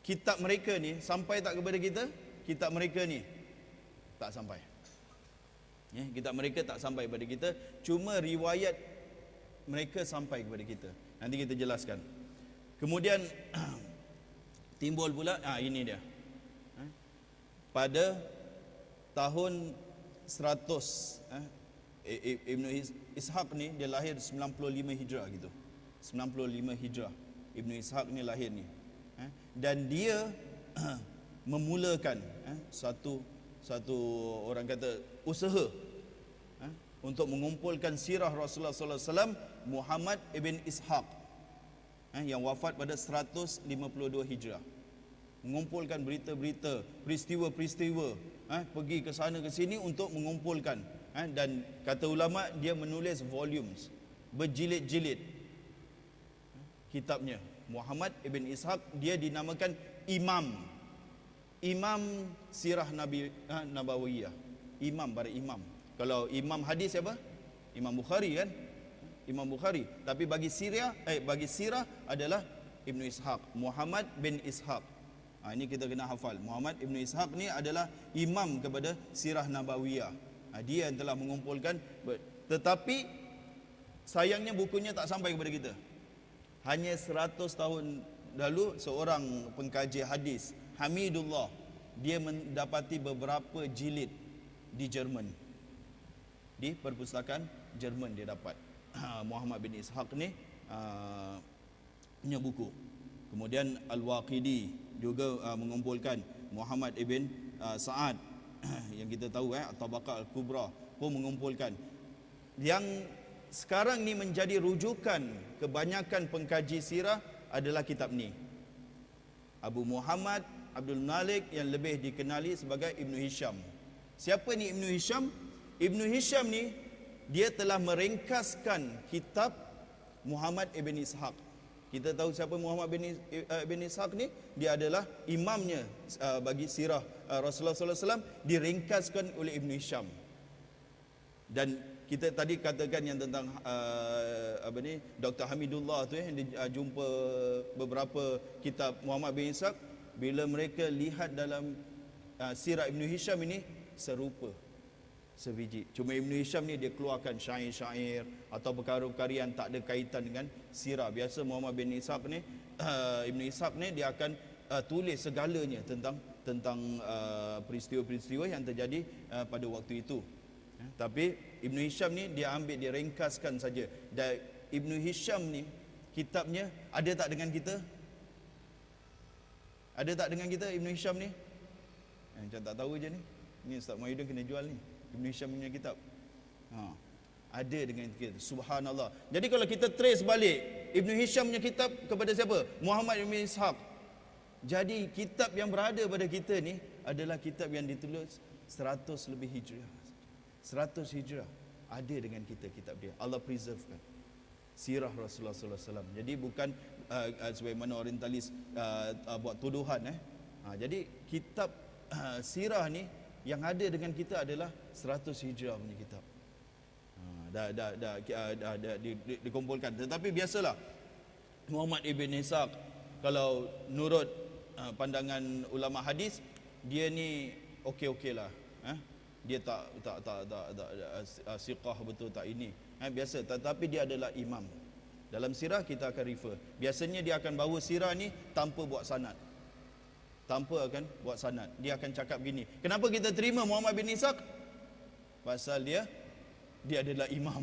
A: kitab mereka ni sampai tak kepada kita? Kitab mereka ni tak sampai. Kitab mereka tak sampai kepada kita, cuma riwayat mereka sampai kepada kita. Nanti kita jelaskan. Kemudian timbul pula ini dia. Pada tahun 100 Ibn Ishaq ni dia lahir 95 Hijrah gitu. 95 Hijrah Ibn Ishaq ni lahir ni. Dan dia memulakan satu orang kata usaha untuk mengumpulkan sirah Rasulullah sallallahu alaihi wasallam, Muhammad ibn Ishaq yang wafat pada 152 Hijrah. Mengumpulkan berita-berita, peristiwa-peristiwa, pergi ke sana ke sini untuk mengumpulkan, dan kata ulama dia menulis volumes, berjilid-jilid kitabnya. Muhammad ibn Ishaq dia dinamakan Imam sirah Nabawiyah. Imam para imam. Kalau imam hadis siapa? Imam Bukhari kan? Imam Bukhari. Tapi bagi sirah adalah Ibn Ishaq, Muhammad bin Ishaq. Ini kita kena hafal. Muhammad ibn Ishaq ni adalah imam kepada sirah Nabawiyah. Dia yang telah mengumpulkan, tetapi sayangnya bukunya tak sampai kepada kita. Hanya 100 tahun lalu seorang pengkaji hadis, Hamidullah, dia mendapati beberapa jilid di Jerman. Di perpustakaan Jerman dia dapat. Muhammad bin Ishaq ni punya buku. Kemudian Al-Waqidi juga mengumpulkan. Muhammad ibn Sa'ad yang kita tahu At-Tabaqah Al-Kubra pun mengumpulkan. Yang sekarang ni menjadi rujukan kebanyakan pengkaji sirah adalah kitab ni. Abu Muhammad Abdul Malik yang lebih dikenali sebagai Ibnu Hisham. Siapa ni Ibnu Hisham? Ibnu Hisham ni dia telah meringkaskan kitab Muhammad ibn Ishaq. Kita tahu siapa Muhammad ibn Ishaq ni? Dia adalah imamnya bagi sirah Rasulullah SAW, diringkaskan oleh Ibnu Hisham. Dan kita tadi katakan yang tentang Dr. Hamidullah tu yang jumpa beberapa kitab Muhammad bin Ishaq, bila mereka lihat dalam sirah Ibnu Hisham ini serupa sebiji. Cuma Ibnu Hisham ni dia keluarkan syair-syair atau perkara-perkara yang tak ada kaitan dengan sirah. Biasa Muhammad bin Ishaq ni Ibnu Ishaq ni dia akan tulis segalanya tentang peristiwa-peristiwa yang terjadi pada waktu itu. Tapi Ibnu Hisham ni dia ambil, dia ringkaskan saja. Dan Ibnu Hisham ni kitabnya ada tak dengan kita? Ada tak dengan kita Ibnu Hisham ni? Macam tak tahu je ni. Ni Ustaz Muhyiddin kena jual ni Ibnu Hisham punya kitab. Ada dengan kita. Subhanallah. Jadi kalau kita trace balik Ibnu Hisham punya kitab kepada siapa? Muhammad bin Ishaq. Jadi kitab yang berada pada kita ni adalah kitab yang ditulis 100 lebih Hijrah. 100 Hijrah. Ada dengan kita kitab dia. Allah preservekan sirah Rasulullah SAW. Jadi bukan sebagaimana orientalis buat tuduhan. Jadi kitab sirah ni yang ada dengan kita adalah 100 Hijrah punya kitab. Dikumpulkan. Tetapi biasalah Muhammad ibn Ishaq, kalau nurut pandangan ulama hadis, dia ni okey-okey lah. Dia tak siqah betul, tak ini. Biasa, tetapi dia adalah imam. Dalam sirah kita akan refer. Biasanya dia akan bawa sirah ni tanpa buat sanad. Dia akan cakap begini. Kenapa kita terima Muhammad bin Ishaq? Pasal dia adalah imam.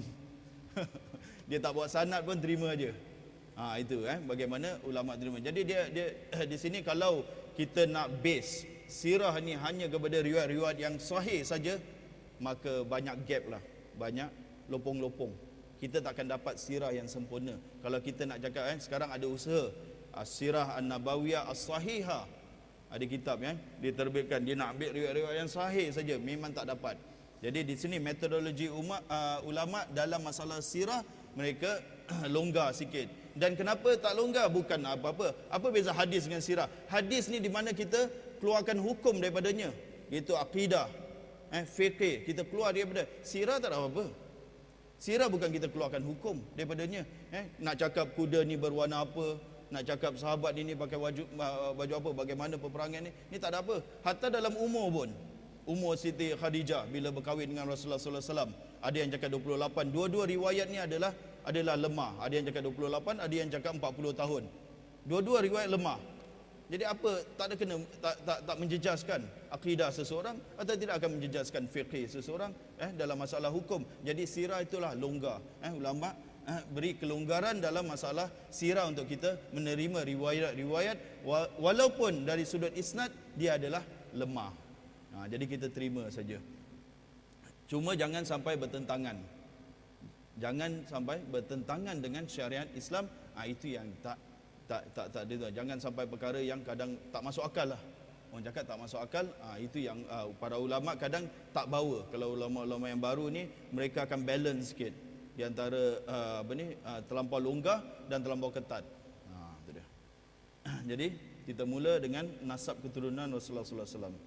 A: Dia tak buat sanad pun terima aja. Itu bagaimana ulama terima. Jadi dia di sini kalau kita nak base sirah ni hanya kepada riwayat-riwayat yang sahih saja, maka banyak gap lah, banyak lopong-lopong. Kita tak akan dapat sirah yang sempurna. Kalau kita nak cakap sekarang ada usaha As-Sirah An-Nabawiyah As-Sahihah, ada kitab diterbitkan, dia nak ambil riwayat-riwayat yang sahih saja, memang tak dapat. Jadi di sini metodologi ulama dalam masalah sirah mereka longgar sikit. Dan kenapa tak longgar? Bukan apa-apa. Apa beza hadis dengan sirah? Hadis ni di mana kita keluarkan hukum daripadanya, iaitu akidah, fiqh, kita keluar daripada. Sirah tak ada apa-apa. Sirah bukan kita keluarkan hukum daripadanya. Nak cakap kuda ni berwarna apa, nak cakap sahabat ini pakai baju apa, bagaimana peperangan ni tak ada apa. Hatta dalam umur pun, umur Siti Khadijah bila berkahwin dengan Rasulullah SAW, ada yang cakap 28. Dua-dua riwayat ni adalah lemah. Ada yang cakap 28, ada yang cakap 40 tahun. Dua-dua riwayat lemah. Jadi apa, tak ada kena tak menjejaskan akidah seseorang atau tidak akan menjejaskan fiqh seseorang dalam masalah hukum. Jadi sirah itulah longgar. Ulama beri kelonggaran dalam masalah sirah untuk kita menerima riwayat-riwayat walaupun dari sudut isnad dia adalah lemah. Jadi kita terima saja. Cuma jangan sampai bertentangan. Jangan sampai bertentangan dengan syariat Islam. Itu yang tak jangan sampai perkara yang kadang tak masuk akal lah. Orang cakap tak masuk akal, itu yang para ulama kadang tak bawa. Kalau ulama-ulama yang baru ni, mereka akan balance sikit di antara terlampau longgar dan terlampau ketat. Itu dia. Jadi kita mula dengan nasab keturunan Rasulullah sallallahu alaihi wasallam.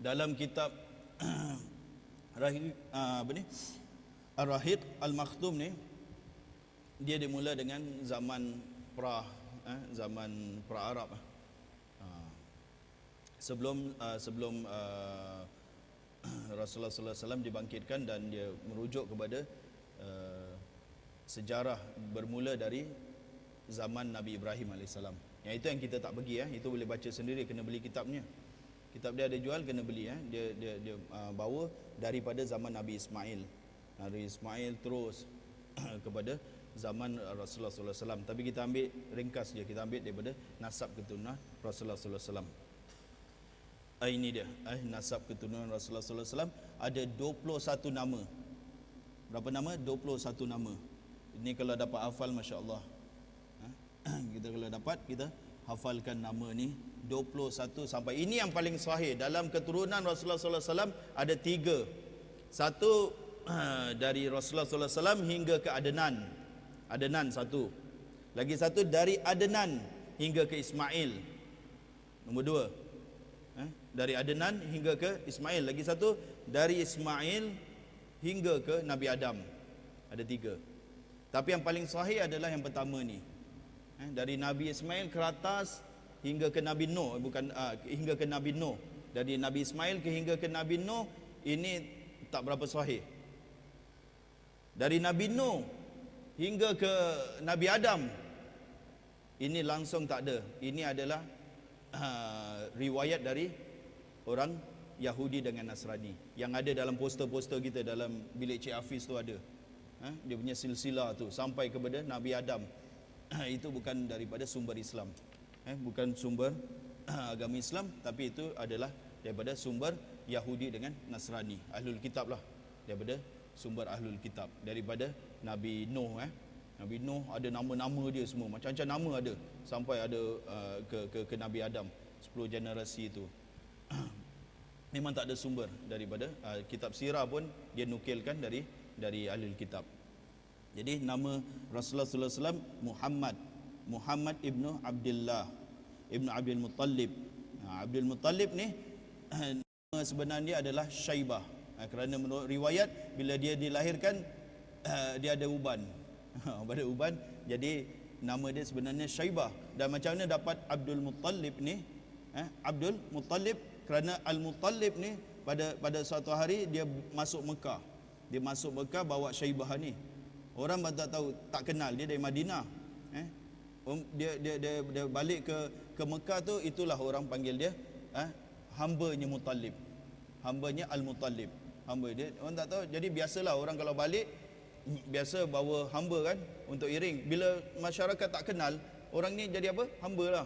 A: Dalam kitab Ar-Rahiq Al-Makhtum ni, dia dimula dengan zaman zaman pra-Arab. Sebelum Rasulullah sallallahu alaihi wasallam dibangkitkan, dan dia merujuk kepada sejarah bermula dari zaman Nabi Ibrahim alaihissalam. Yang itu yang kita tak pergi, itu boleh baca sendiri, kena beli kitabnya. Kitab dia ada jual, kena beli. Dia bawa daripada zaman Nabi Ismail. Nabi Ismail terus kepada zaman Rasulullah sallallahu alaihi wasallam. Tapi kita ambil ringkas je, kita ambil daripada nasab keturunan Rasulullah sallallahu alaihi wasallam. Ini dia, nasab keturunan Rasulullah sallallahu alaihi wasallam ada 21 nama. Berapa nama? 21 nama. Ini kalau dapat hafal, masya-Allah. Kita kalau dapat, kita hafalkan nama ni 21 sampai. Ini yang paling sahih dalam keturunan Rasulullah sallallahu alaihi wasallam ada 3. Satu dari Rasulullah sallallahu alaihi wasallam hingga ke Adnan. Adnan satu. Lagi satu dari Adnan hingga ke Ismail. Nombor 2. Dari Adnan hingga ke Ismail. Lagi satu dari Ismail hingga ke Nabi Adam. Ada 3. Tapi yang paling sahih adalah yang pertama ni. Dari Nabi Ismail ke atas hingga ke Nabi Nuh, hingga ke Nabi Nuh. Dari Nabi Ismail hingga ke Nabi Nuh, ini tak berapa sahih. Dari Nabi Nuh hingga ke Nabi Adam, ini langsung tak ada. Ini adalah riwayat dari orang Yahudi dengan Nasrani yang ada dalam poster-poster kita dalam bilik Cik Hafiz tu ada. Dia punya silsilah tu sampai kepada Nabi Adam. Itu bukan daripada sumber Islam, bukan sumber agama Islam, tapi itu adalah daripada sumber Yahudi dengan Nasrani, Ahlul Kitab lah, daripada sumber Ahlul Kitab, daripada Nabi Nuh. Nabi Nuh ada nama-nama dia semua, macam-macam nama ada, sampai ada ke Nabi Adam, 10 generasi itu. Memang tak ada sumber daripada kitab sirah pun dia nukilkan dari Ahlul Kitab. Jadi nama Rasulullah sallallahu alaihi wasallam Muhammad ibnu Abdullah ibnu Abdul Muttalib. Abdul Muttalib ni nama sebenarnya adalah Syaibah. Kerana menurut riwayat bila dia dilahirkan dia ada uban. Ada uban, jadi nama dia sebenarnya Syaibah. Dan macam mana dapat Abdul Muttalib ni? Abdul Muttalib kerana Al-Muttalib ni pada suatu hari dia masuk Mekah. Dia masuk Mekah bawa Syaibah ni. Orang tak tahu, tak kenal dia dari Madinah. Dia balik ke Mekah tu, itulah orang panggil dia hambanya Muttalib. Hambanya Al-Muttalib. Hamba dia, orang tak tahu. Jadi biasalah orang kalau balik biasa bawa hamba kan untuk iring. Bila masyarakat tak kenal, orang ni jadi apa? Hamba lah.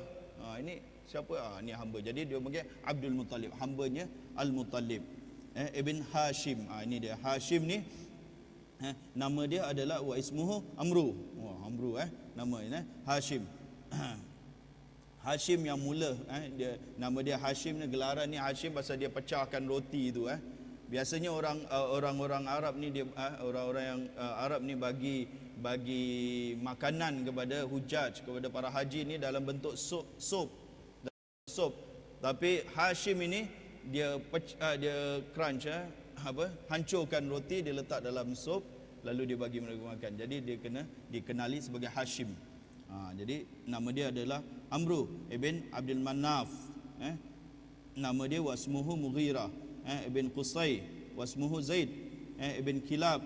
A: Ini siapa? Ni hamba. Jadi dia panggil Abdul Muttalib, hambanya Al-Muttalib. Ibn Hashim. Ini dia Hashim ni. Nama dia adalah wa ismuhu Amru. Amru nama ini Hashim. Hashim yang mula nama dia Hashim ni, gelaran ni Hashim pasal dia pecahkan roti tu. Biasanya orang-orang Arab ni dia orang-orang yang Arab ni bagi makanan kepada hujaj, kepada para haji ni dalam bentuk sup. Tapi Hashim ini dia crunch hancurkan roti, dia letak dalam sup, lalu dia bagi mereka makan. Jadi dia kena dikenali sebagai Hashim. Jadi nama dia adalah Amru ibn Abdul Manaf. Nama dia wasmuhu Mughirah ibn Qusay, wasmuhu Zaid ibn Kilab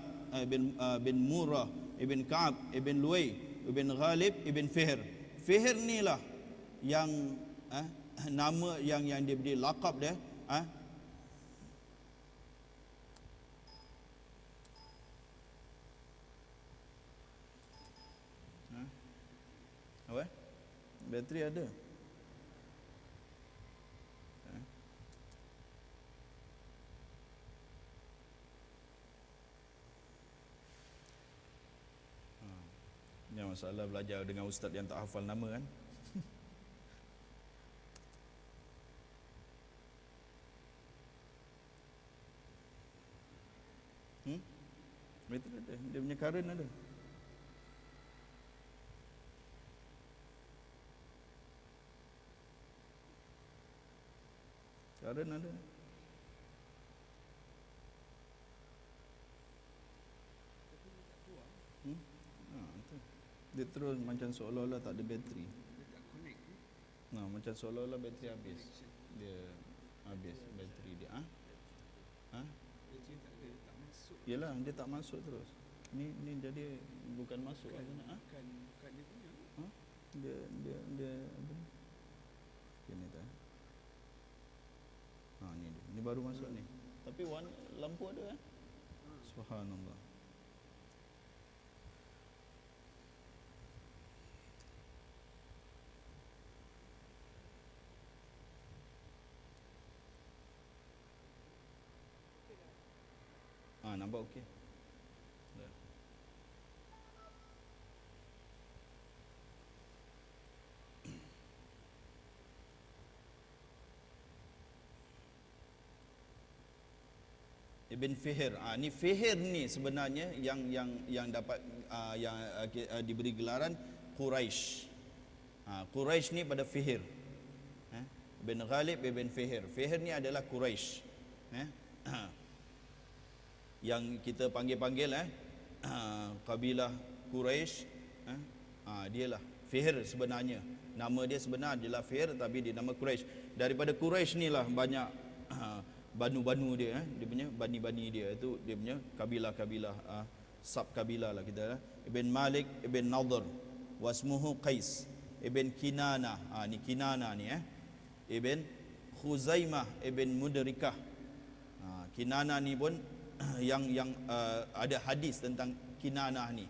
A: bin Murrah ibn Ka'ab ibn Luway ibn Ghalib ibn Fihr. Fihr ni lah yang nama yang dia beri lakab dia apa? Bateri ada. Yang masalah belajar dengan ustaz yang tak hafal nama kan. Bateri ada. Dia punya current ada. Current ada. Dia terus macam seolah-olah tak ada bateri. Macam seolah-olah bateri habis. Dia habis bateri dia. Yalah, dia tak masuk terus. Ni jadi bukan masuk apa nak?
B: Bukan dia punya.
A: Ha? Dia apa ni? Ini tak. Ni dia. Ni baru masuk ni. Tapi lampu ada kan? Subhanallah. Nampak okey. Dah. Ibn Fihir. Ni Fihir ni sebenarnya yang dapat diberi gelaran Quraisy. Quraisy ni pada Fihir. Ibn Ghalib Ibn Fihir. Fihir ni adalah Quraisy. Yang kita panggil kabilah Quraisy. Dialah Fihir sebenarnya. Nama dia sebenar adalah Fihir, tapi dia nama Quraisy. Daripada Quraisy ni lah banyak banu-banu dia, dia punya bani-bani dia, itu dia punya kabilah-kabilah, sub kabilah lah kita. Ibn Malik Ibn Nadhr, wasmuhu Qais Ibn Kinana. Ni Kinana ni Ibn Khuzaimah Ibn Mudrikah. Kinana ni pun yang ada hadis tentang Kinana ni.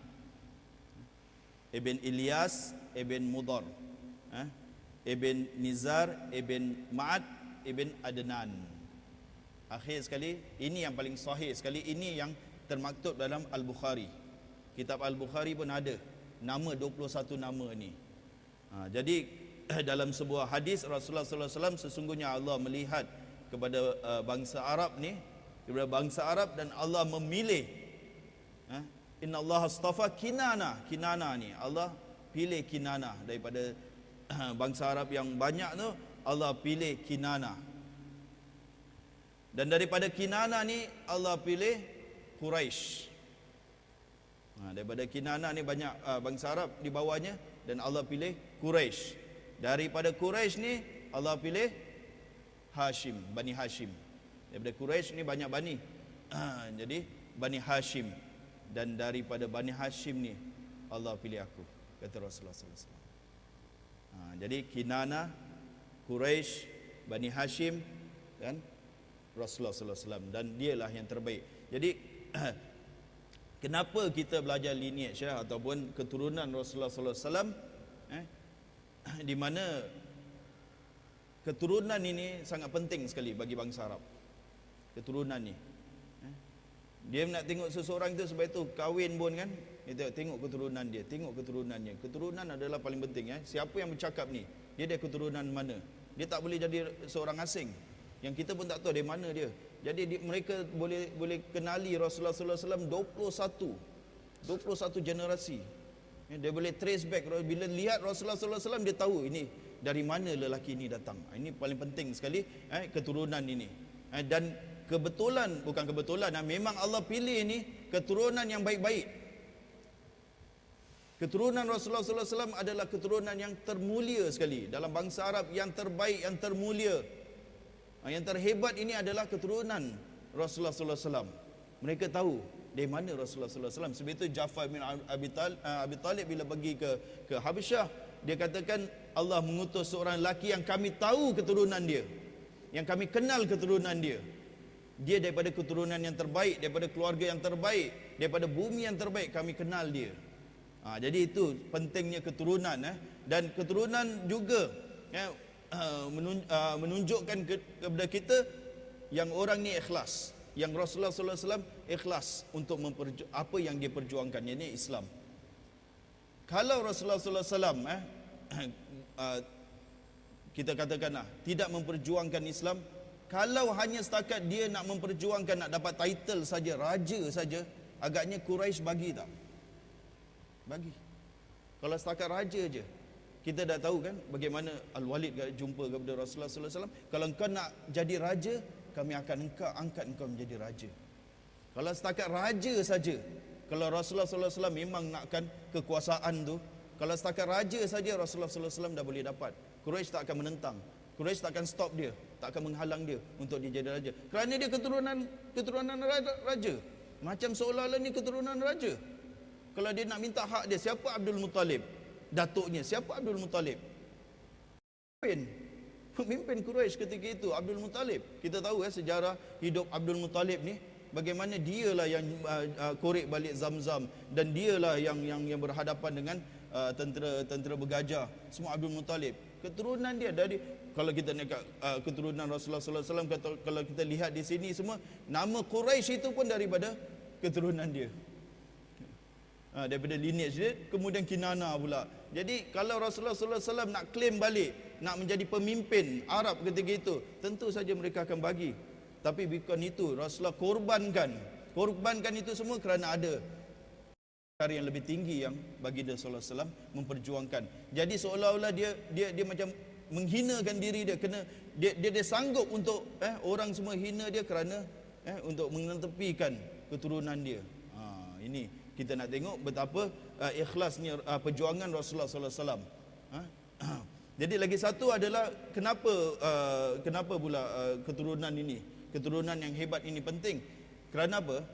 A: Ibn Ilyas Ibn Mudar, Ibn Nizar Ibn Ma'ad Ibn Adnan. Akhir sekali, ini yang paling sahih sekali, ini yang termaktub dalam Al-Bukhari. Kitab Al-Bukhari pun ada nama 21 nama ni. Jadi dalam sebuah hadis Rasulullah sallallahu alaihi wasallam, sesungguhnya Allah melihat kepada bangsa Arab ni, kepada bangsa Arab, dan Allah memilih. Inna Allah astafa Kinana. Kinana ni Allah pilih Kinana daripada bangsa Arab yang banyak tu, Allah pilih Kinana. Dan daripada Kinana ni Allah pilih Quraisy. Daripada Kinana ni banyak bangsa Arab di bawahnya, dan Allah pilih Quraisy. Daripada Quraisy ni Allah pilih Hashim, Bani Hashim. Daripada Quraisy ni banyak bani. Jadi Bani Hashim. Dan daripada Bani Hashim ni Allah pilih aku, kata Rasulullah sallallahu alaihi wasallam. Jadi Kinana, Quraisy, Bani Hashim dan Rasulullah sallallahu alaihi wasallam, dan dialah yang terbaik. Jadi kenapa kita belajar lineage ataupun keturunan Rasulullah sallallahu alaihi wasallam, di mana keturunan ini sangat penting sekali bagi bangsa Arab. Keturunan ni, dia nak tengok seseorang tu, sebab itu kahwin pun kan, dia tengok keturunan dia, tengok keturunannya. Keturunan adalah paling penting. Siapa yang bercakap ni, dia dari keturunan mana? Dia tak boleh jadi seorang asing yang kita pun tak tahu dari mana dia. Jadi mereka boleh kenali Rasulullah sallallahu alaihi wasallam 21 generasi. Dia boleh trace back. Bila lihat Rasulullah sallallahu alaihi wasallam, dia tahu ini dari mana lelaki ini datang. Ini paling penting sekali, keturunan ini. Dan bukan kebetulan, memang Allah pilih ini keturunan yang baik-baik. Keturunan Rasulullah sallallahu alaihi wasallam adalah keturunan yang termulia sekali dalam bangsa Arab, yang terbaik, yang termulia. Yang terhebat ini adalah keturunan Rasulullah sallallahu alaihi wasallam. Mereka tahu dari mana Rasulullah sallallahu alaihi wasallam. Sebab itu Ja'far bin Abi Talib bila pergi ke Habasyah, dia katakan Allah mengutus seorang lelaki yang kami tahu keturunan dia, yang kami kenal keturunan dia. Dia daripada keturunan yang terbaik, daripada keluarga yang terbaik, daripada bumi yang terbaik, kami kenal dia. Jadi itu pentingnya keturunan. Dan keturunan juga menunjukkan kepada kita yang orang ni ikhlas, yang Rasulullah sallallahu alaihi wasallam ikhlas untuk apa yang dia perjuangkan, ini Islam. Kalau Rasulullah sallallahu alaihi wasallam kita katakanlah tidak memperjuangkan Islam, kalau hanya setakat dia nak memperjuangkan, nak dapat title saja, raja saja, agaknya Quraisy bagi tak? Bagi. Kalau setakat raja je. Kita dah tahu kan bagaimana Al-Walid jumpa kepada Rasulullah sallallahu alaihi wasallam, kalau engkau nak jadi raja, kami akan angkat engkau menjadi raja. Kalau setakat raja saja, kalau Rasulullah sallallahu alaihi wasallam memang nakkan kekuasaan tu, kalau setakat raja saja Rasulullah sallallahu alaihi wasallam dah boleh dapat. Quraisy tak akan menentang. Quraisy tak akan stop dia, tak akan menghalang dia untuk dia jadi raja. Kerana dia keturunan raja. Macam seolah-olah ni keturunan raja. Kalau dia nak minta hak dia, siapa Abdul Muttalib? Datuknya, siapa Abdul Muttalib? Pemimpin Quraisy ketika itu, Abdul Muttalib. Kita tahu sejarah hidup Abdul Muttalib ni, bagaimana dialah yang korek balik Zamzam, dan dialah yang berhadapan dengan tentera bergajah. Semua Abdul Muttalib. Keturunan dia dari, kalau kita nak keturunan Rasulullah sallallahu alaihi wasallam, kalau kita lihat di sini semua nama Quraisy itu pun daripada keturunan dia. Daripada lineage dia, kemudian Kinana pula. Jadi kalau Rasulullah sallallahu alaihi wasallam nak claim balik, nak menjadi pemimpin Arab ketika itu, tentu saja mereka akan bagi. Tapi bukan itu, Rasulullah korbankan itu semua kerana ada perkara yang lebih tinggi yang baginda sallallahu alaihi wasallam memperjuangkan. Jadi seolah-olah dia macam menghinakan diri dia, kena dia sanggup untuk orang semua hina dia kerana untuk mengetepikan keturunan dia. Ini kita nak tengok betapa ikhlasnya perjuangan Rasulullah sallallahu alaihi wasallam. Jadi lagi satu adalah kenapa pula keturunan yang hebat ini penting. Kerana apa?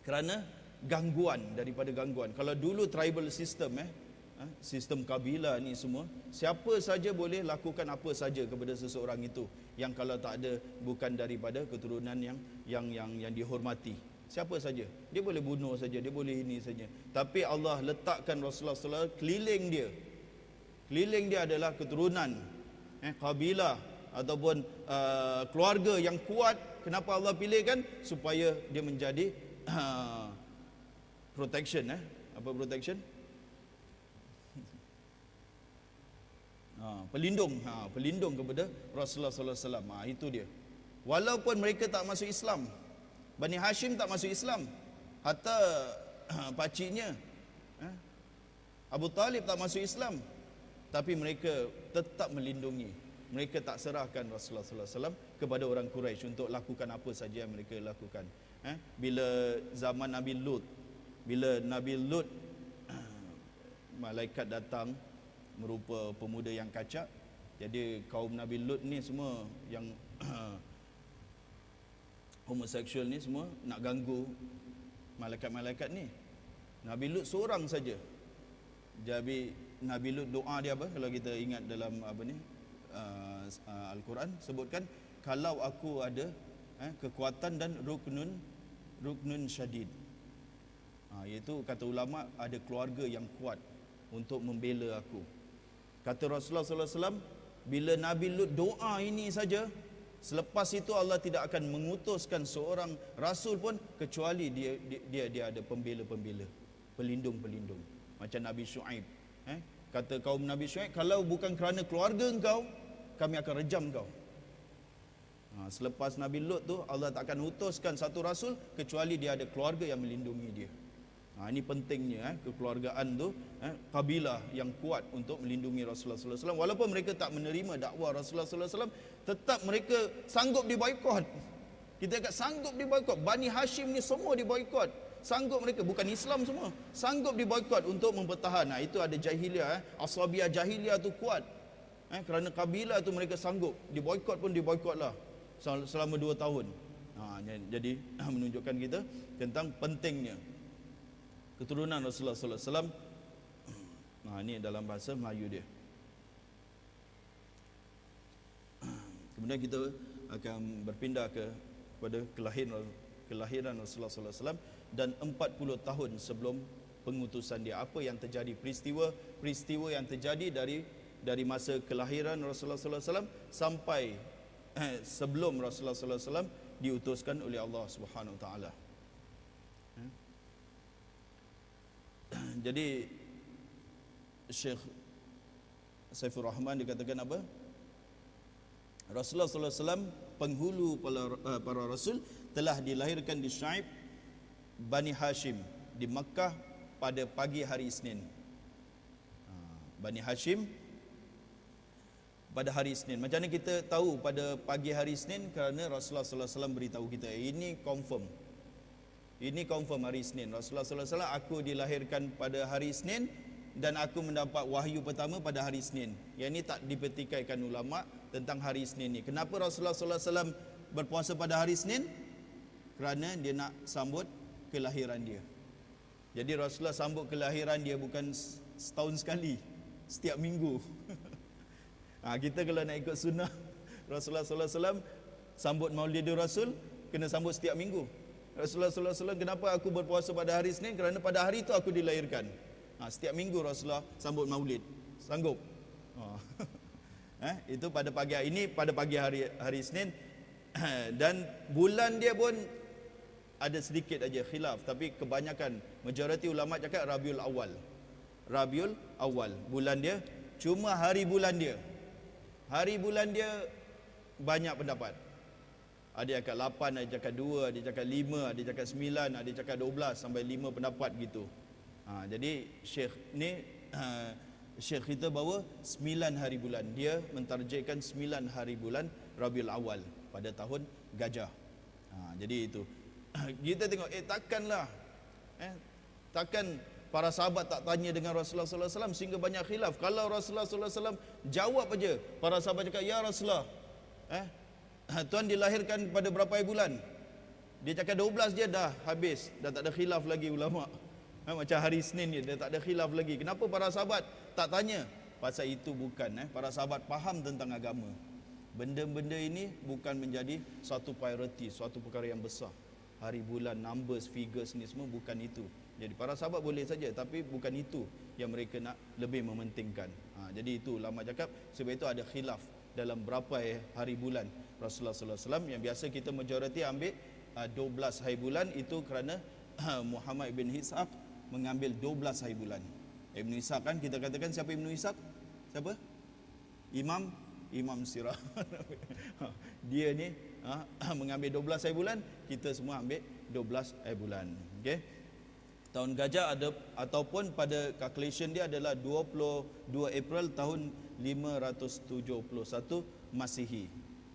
A: Kerana daripada gangguan. Kalau dulu tribal system, sistem kabilah ni semua, siapa saja boleh lakukan apa saja kepada seseorang itu, yang kalau tak ada bukan daripada keturunan yang dihormati. Siapa saja, dia boleh bunuh saja, dia boleh ini saja. Tapi Allah letakkan Rasulullah sallallahu alaihi wasallam, keliling dia adalah keturunan, kabilah ataupun keluarga yang kuat. Kenapa Allah pilihkan? Supaya dia menjadi protection. Apa protection? Pelindung kepada Rasulullah sallallahu alaihi wasallam. Itu dia. Walaupun mereka tak masuk Islam, Bani Hashim tak masuk Islam, hatta pakciknya Abu Talib tak masuk Islam, tapi mereka tetap melindungi. Mereka tak serahkan Rasulullah sallallahu alaihi wasallam kepada orang Quraisy untuk lakukan apa saja yang mereka lakukan. Bila zaman Nabi Lut, malaikat datang merupa pemuda yang kacak. Jadi kaum Nabi Lut ni semua yang homoseksual ni semua nak ganggu malaikat-malaikat ni. Nabi Lut seorang saja. Jadi Nabi Lut doa dia apa? Kalau kita ingat dalam Al-Quran sebutkan, kalau aku ada kekuatan dan ruknun syadid. Iaitu kata ulama, ada keluarga yang kuat untuk membela aku. Kata Rasulullah sallallahu alaihi wasallam, bila Nabi Lut doa ini saja, selepas itu Allah tidak akan mengutuskan seorang rasul pun kecuali dia ada pembela-pembela, pelindung-pelindung. Macam Nabi Shu'aib. Kata kaum Nabi Shu'aib, kalau bukan kerana keluarga engkau, kami akan rejam engkau. Selepas Nabi Lut tu, Allah tak akan utuskan satu rasul kecuali dia ada keluarga yang melindungi dia. Ini pentingnya kekeluargaan tu, kabilah yang kuat untuk melindungi Rasulullah sallallahu alaihi wasallam. Walaupun mereka tak menerima dakwah Rasulullah sallallahu alaihi wasallam, tetap mereka sanggup diboikot. Kita kata sanggup diboikot. Bani Hashim ni semua diboikot. Sanggup mereka, bukan Islam semua, sanggup diboikot untuk mempertahan. Itu ada jahiliah, asabiyah jahiliah tu kuat. Kerana kabilah tu mereka sanggup diboikot pun diboikotlah selama 2 tahun. Jadi menunjukkan kita tentang pentingnya keturunan Rasulullah sallallahu alaihi wasallam. Ini dalam bahasa Melayu dia. Kemudian kita akan berpindah kepada kelahiran Rasulullah sallallahu alaihi wasallam dan 40 tahun sebelum pengutusan dia. Apa yang terjadi, peristiwa yang terjadi dari masa kelahiran Rasulullah sallallahu alaihi wasallam sampai sebelum Rasulullah sallallahu alaihi wasallam diutuskan oleh Allah Subhanahu wa taala. Jadi Syekh Saifur Rahman dikatakan apa? Rasulullah sallallahu alaihi wasallam, penghulu para rasul, telah dilahirkan di Syaib Bani Hashim di Makkah pada pagi hari Isnin. Bani Hashim pada hari Isnin. Macam mana kita tahu pada pagi hari Isnin? Kerana Rasulullah sallallahu alaihi wasallam beritahu kita, ini confirm. Ini confirm hari Isnin. Rasulullah sallallahu alaihi wasallam, aku dilahirkan pada hari Isnin dan aku mendapat wahyu pertama pada hari Isnin. Yang ini tak dipertikaikan ulama tentang hari Isnin ni. Kenapa Rasulullah sallallahu alaihi wasallam berpuasa pada hari Isnin? Kerana dia nak sambut kelahiran dia. Jadi Rasulullah sambut kelahiran dia bukan setahun sekali, setiap minggu. Kita kalau nak ikut sunnah Rasulullah sallallahu alaihi wasallam, sambut Maulidur Rasul kena sambut setiap minggu. Rasulullah sallallahu alaihi wasallam, kenapa aku berpuasa pada hari Isnin? Kerana pada hari itu aku dilahirkan. Setiap minggu Rasulullah sambut Maulid. Sanggup? Itu pada pagi hari ini, pada pagi hari Isnin. Dan bulan dia pun ada sedikit aja khilaf, tapi kebanyakan majoriti ulama cakap Rabiul Awal. Rabiul Awal bulan dia, cuma hari bulan dia banyak pendapat. Ada yang cakap 8, ada yang cakap 2, ada yang cakap 5, ada yang cakap 9, ada yang cakap 12 sampai 5 pendapat gitu. Jadi Syekh kita bawa 9 hari bulan. Dia mentarjetkan 9 hari bulan Rabiul Awal pada tahun Gajah. Jadi itu. Kita tengok, takkan para sahabat tak tanya dengan Rasulullah sallallahu alaihi wasallam sehingga banyak khilaf. Kalau Rasulullah sallallahu alaihi wasallam jawab aja, para sahabat cakap, "Ya Rasulullah, Tuhan dilahirkan pada berapa bulan?" Dia cakap 12 je, dah habis, dah tak ada khilaf lagi ulama. Macam hari Isnin ni dah tak ada khilaf lagi. Kenapa para sahabat tak tanya? Pasal itu bukan para sahabat faham tentang agama. Benda-benda ini bukan menjadi suatu priority, suatu perkara yang besar. Hari bulan, numbers, figures ni semua bukan itu. Jadi para sahabat boleh saja, tapi bukan itu yang mereka nak lebih mementingkan. Jadi itu ulama cakap, sebab itu ada khilaf dalam berapa hari bulan Rasulullah sallallahu alaihi wasallam. Yang biasa kita majoriti ambil 12 hari bulan, itu kerana Muhammad bin Ishaq mengambil 12 hari bulan. Ibn Ishaq kan, kita katakan siapa Ibn Ishaq? Siapa? Imam Sirah. Dia ni mengambil 12 hari bulan, kita semua ambil 12 hari bulan. Okey. Tahun Gajah ada, ataupun pada calculation dia adalah 22 April tahun 571 Masihi.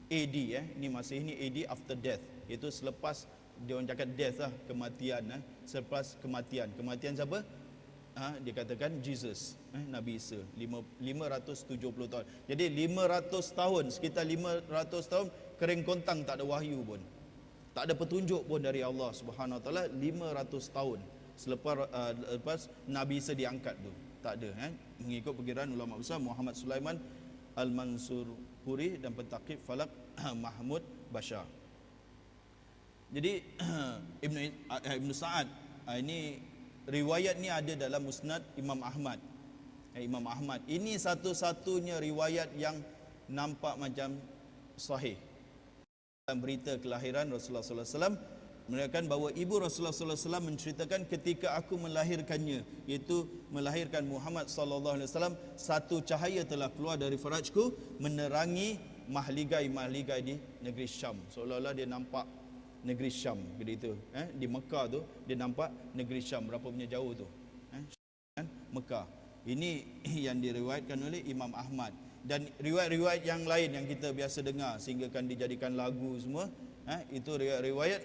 A: AD ni Masihi ni AD after death. Itu selepas dia orang cakap death lah, kematian selepas kematian. Kematian siapa? Dikatakan Jesus, Nabi Isa, 570 tahun. Jadi 500 tahun, sekitar 500 tahun kering kontang, tak ada wahyu pun, tak ada petunjuk pun dari Allah Subhanahu Wa Taala. 500 tahun lepas Nabi Isa diangkat tu, tak ada. Mengikut perkiraan ulama besar Muhammad Sulaiman Al-Mansur Puri dan pentaqib Falak Mahmud Bashar. Jadi Ibn Sa'ad, ini riwayat ni ada dalam Musnad Imam Ahmad. Imam Ahmad ini satu-satunya riwayat yang nampak macam sahih. Dalam berita kelahiran Rasulullah sallallahu alaihi wasallam menerangkan bahawa ibu Rasulullah sallallahu alaihi wasallam menceritakan, ketika aku melahirkannya, iaitu melahirkan Muhammad sallallahu alaihi wasallam, satu cahaya telah keluar dari farajku menerangi mahligai-mahligai di negeri Syam. Seolah-olah dia nampak negeri Syam begitu. Di Mekah tu dia nampak negeri Syam, berapa punya jauh tu, Mekah. Ini yang diriwayatkan oleh Imam Ahmad. Dan riwayat-riwayat yang lain yang kita biasa dengar sehingga kan dijadikan lagu semua, itu riwayat-riwayat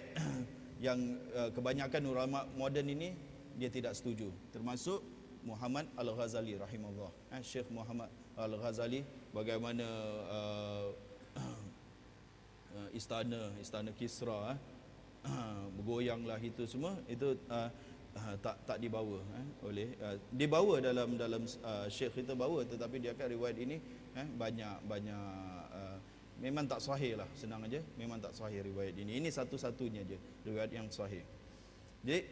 A: yang kebanyakan ulama moden ini dia tidak setuju, termasuk Muhammad Al-Ghazali rahimahullah. Syekh Muhammad Al-Ghazali, bagaimana istana Kisra bergoyanglah itu semua, itu tak dibawa oleh dibawa dalam syekh kita bawa, tetapi dia akan riwayat ini banyak memang tak sahih lah, senang aja, memang tak sahih riwayat ini. Ini satu-satunya je riwayat yang sahih. Jadi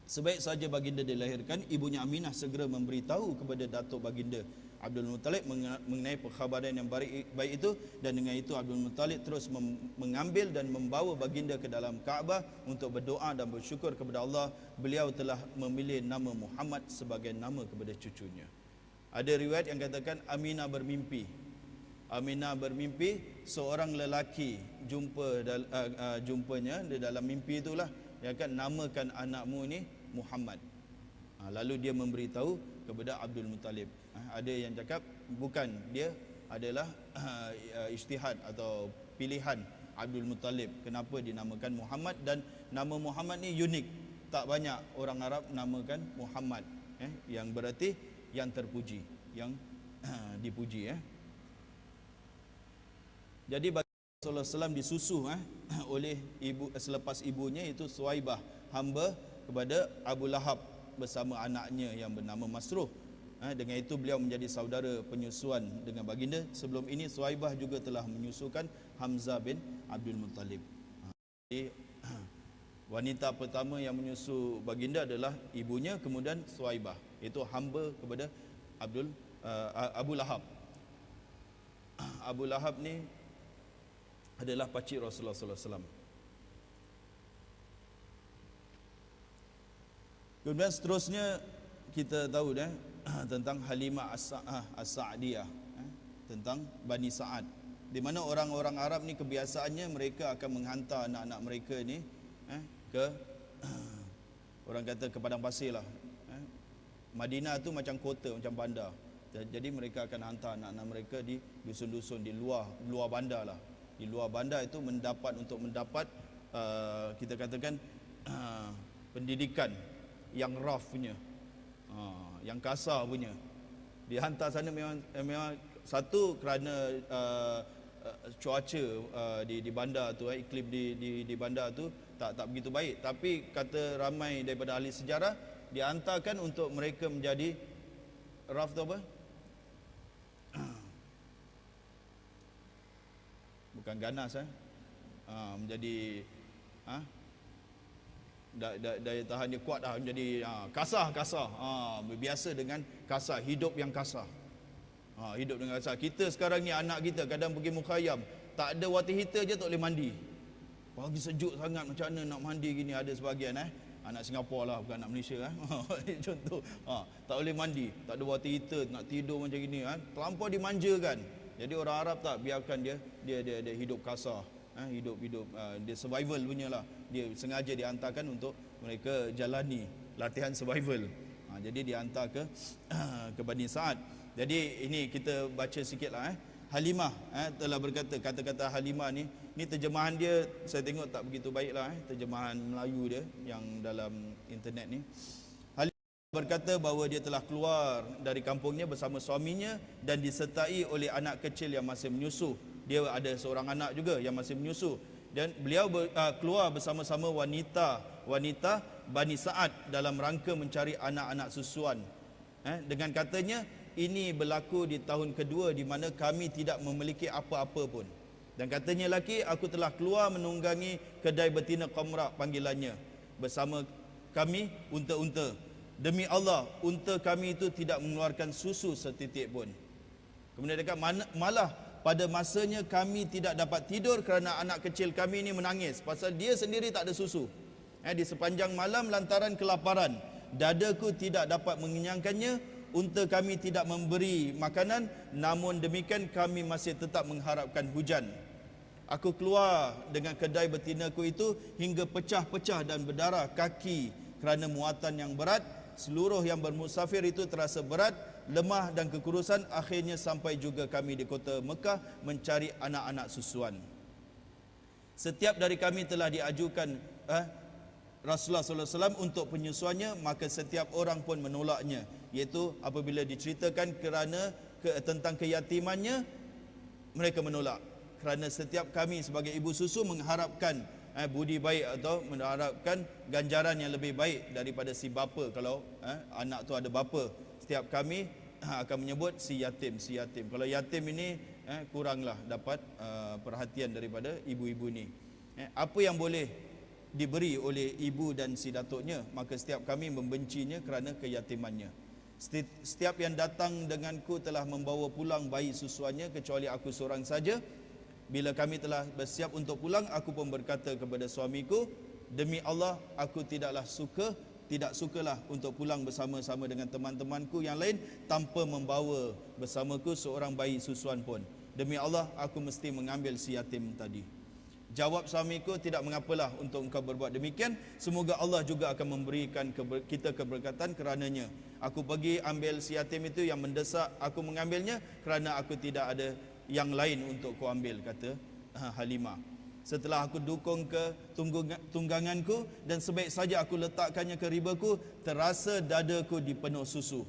A: sebaik saja baginda dilahirkan, ibunya Aminah segera memberitahu kepada datuk baginda Abdul Muttalib mengenai perkhabaran yang baik itu, dan dengan itu Abdul Muttalib terus mengambil dan membawa baginda ke dalam Kaabah untuk berdoa dan bersyukur kepada Allah. Beliau telah memilih nama Muhammad sebagai nama kepada cucunya. Ada riwayat yang katakan Aminah bermimpi seorang lelaki jumpanya di dalam mimpi itulah, dia akan namakan anakmu ni Muhammad. Lalu dia memberitahu kepada Abdul Muttalib. Ada yang cakap bukan, dia adalah ijtihad atau pilihan Abdul Muttalib kenapa dinamakan Muhammad, dan nama Muhammad ni unik. Tak banyak orang Arab namakan Muhammad, yang berarti yang terpuji, yang dipuji. Jadi Rasulullah SAW disusuh oleh ibu selepas ibunya, itu Suwaibah, hamba kepada Abu Lahab bersama anaknya yang bernama Masruh. Dengan itu beliau menjadi saudara penyusuan dengan baginda. Sebelum ini Suwaibah juga telah menyusukan Hamzah bin Abdul Muttalib. Jadi wanita pertama yang menyusu baginda adalah ibunya, kemudian Suwaibah, itu hamba kepada Abu Lahab. Abu Lahab ni adalah pakcik Rasulullah SAW. Kemudian seterusnya kita tahu tentang Halimah As-Sa'diyah, tentang Bani Sa'ad, di mana orang-orang Arab ni kebiasaannya mereka akan menghantar anak-anak mereka ni ke orang kata ke padang pasir lah. Madinah tu macam kota, macam bandar. Jadi mereka akan hantar anak-anak mereka di dusun-dusun di luar bandar lah. Di luar bandar itu untuk mendapat kita katakan pendidikan yang rough punya, yang kasar punya. Dihantar sana memang satu kerana cuaca di bandar tu, iklim di bandar tu tak begitu baik. Tapi kata ramai daripada ahli sejarah, dihantarkan untuk mereka menjadi rough tu apa? Bukan ganas, menjadi daya tahan dia kuat dah, menjadi kasar, berbiasa dengan kasar, hidup yang kasar. Hidup dengan kasar. Kita sekarang ni anak kita kadang pergi Mukhayyam, tak ada water heater je tak boleh mandi. Pagi sejuk sangat, macam mana nak mandi gini? Ada sebahagian anak Singapura lah, bukan anak Malaysia contoh, tak boleh mandi, tak ada water heater, nak tidur macam gini, terlampau dimanjakan. Jadi orang Arab tak biarkan dia hidup kasar, hidup dia survival punya lah. Dia sengaja dihantarkan untuk mereka jalani latihan survival. Jadi dihantar ke Bani Sa'ad. Jadi ini kita baca sikit lah. Halimah telah berkata, kata-kata Halimah ni terjemahan dia saya tengok tak begitu baik lah, terjemahan Melayu dia yang dalam internet ni. Berkata bahawa dia telah keluar dari kampungnya bersama suaminya dan disertai oleh anak kecil yang masih menyusu. Dia ada seorang anak juga yang masih menyusu, dan beliau keluar bersama-sama wanita Bani Sa'ad dalam rangka mencari anak-anak susuan. Dengan katanya, ini berlaku di tahun kedua di mana kami tidak memiliki apa-apa pun. Dan katanya lagi, aku telah keluar menunggangi kedai betina Qamra panggilannya bersama kami unta-unta. Demi Allah, unta kami itu tidak mengeluarkan susu setitik pun. Kemudian dekat malah pada masanya kami tidak dapat tidur kerana anak kecil kami ini menangis pasal dia sendiri tak ada susu. Di sepanjang malam lantaran kelaparan, dadaku tidak dapat mengenyangkannya. Unta kami tidak memberi makanan, namun demikian kami masih tetap mengharapkan hujan. Aku keluar dengan kedai betinaku itu hingga pecah-pecah dan berdarah kaki kerana muatan yang berat. Seluruh yang bermusafir itu terasa berat, lemah dan kekurusan. Akhirnya sampai juga kami di kota Mekah mencari anak-anak susuan. Setiap dari kami telah diajukan Rasulullah SAW untuk penyusuannya, maka setiap orang pun menolaknya. Iaitu apabila diceritakan tentang keyatimannya, mereka menolak. Kerana setiap kami sebagai ibu susu mengharapkan budi baik atau mengharapkan ganjaran yang lebih baik daripada si bapa. Kalau anak tu ada bapa, setiap kami akan menyebut si yatim. Kalau yatim ini kuranglah dapat perhatian daripada ibu-ibu ni. Apa yang boleh diberi oleh ibu dan si datuknya, maka setiap kami membencinya kerana keyatimannya. Setiap yang datang denganku telah membawa pulang bayi susuannya kecuali aku seorang saja. Bila kami telah bersiap untuk pulang, aku pun berkata kepada suamiku, demi Allah, aku tidak sukalah untuk pulang bersama-sama dengan teman-temanku yang lain tanpa membawa bersamaku seorang bayi susuan pun. Demi Allah, aku mesti mengambil si yatim tadi. Jawab suamiku, tidak mengapalah untuk engkau berbuat demikian. Semoga Allah juga akan memberikan kita keberkatan kerananya. Aku pergi ambil si yatim itu yang mendesak aku mengambilnya kerana aku tidak ada yang lain untuk ku ambil, kata Halimah. Setelah aku dukung ke tungganganku dan sebaik saja aku letakkannya ke ribaku, terasa dadaku dipenuh susu.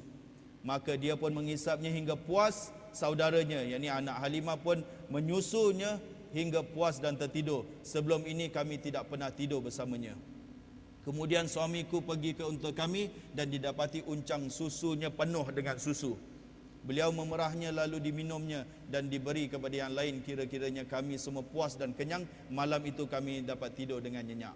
A: Maka dia pun mengisapnya hingga puas. Saudaranya, yakni anak Halimah pun menyusunya hingga puas dan tertidur. Sebelum ini kami tidak pernah tidur bersamanya. Kemudian suamiku pergi ke unta kami dan didapati uncang susunya penuh dengan susu. Beliau memerahnya lalu diminumnya dan diberi kepada yang lain. Kira-kiranya kami semua puas dan kenyang. Malam itu kami dapat tidur dengan nyenyak.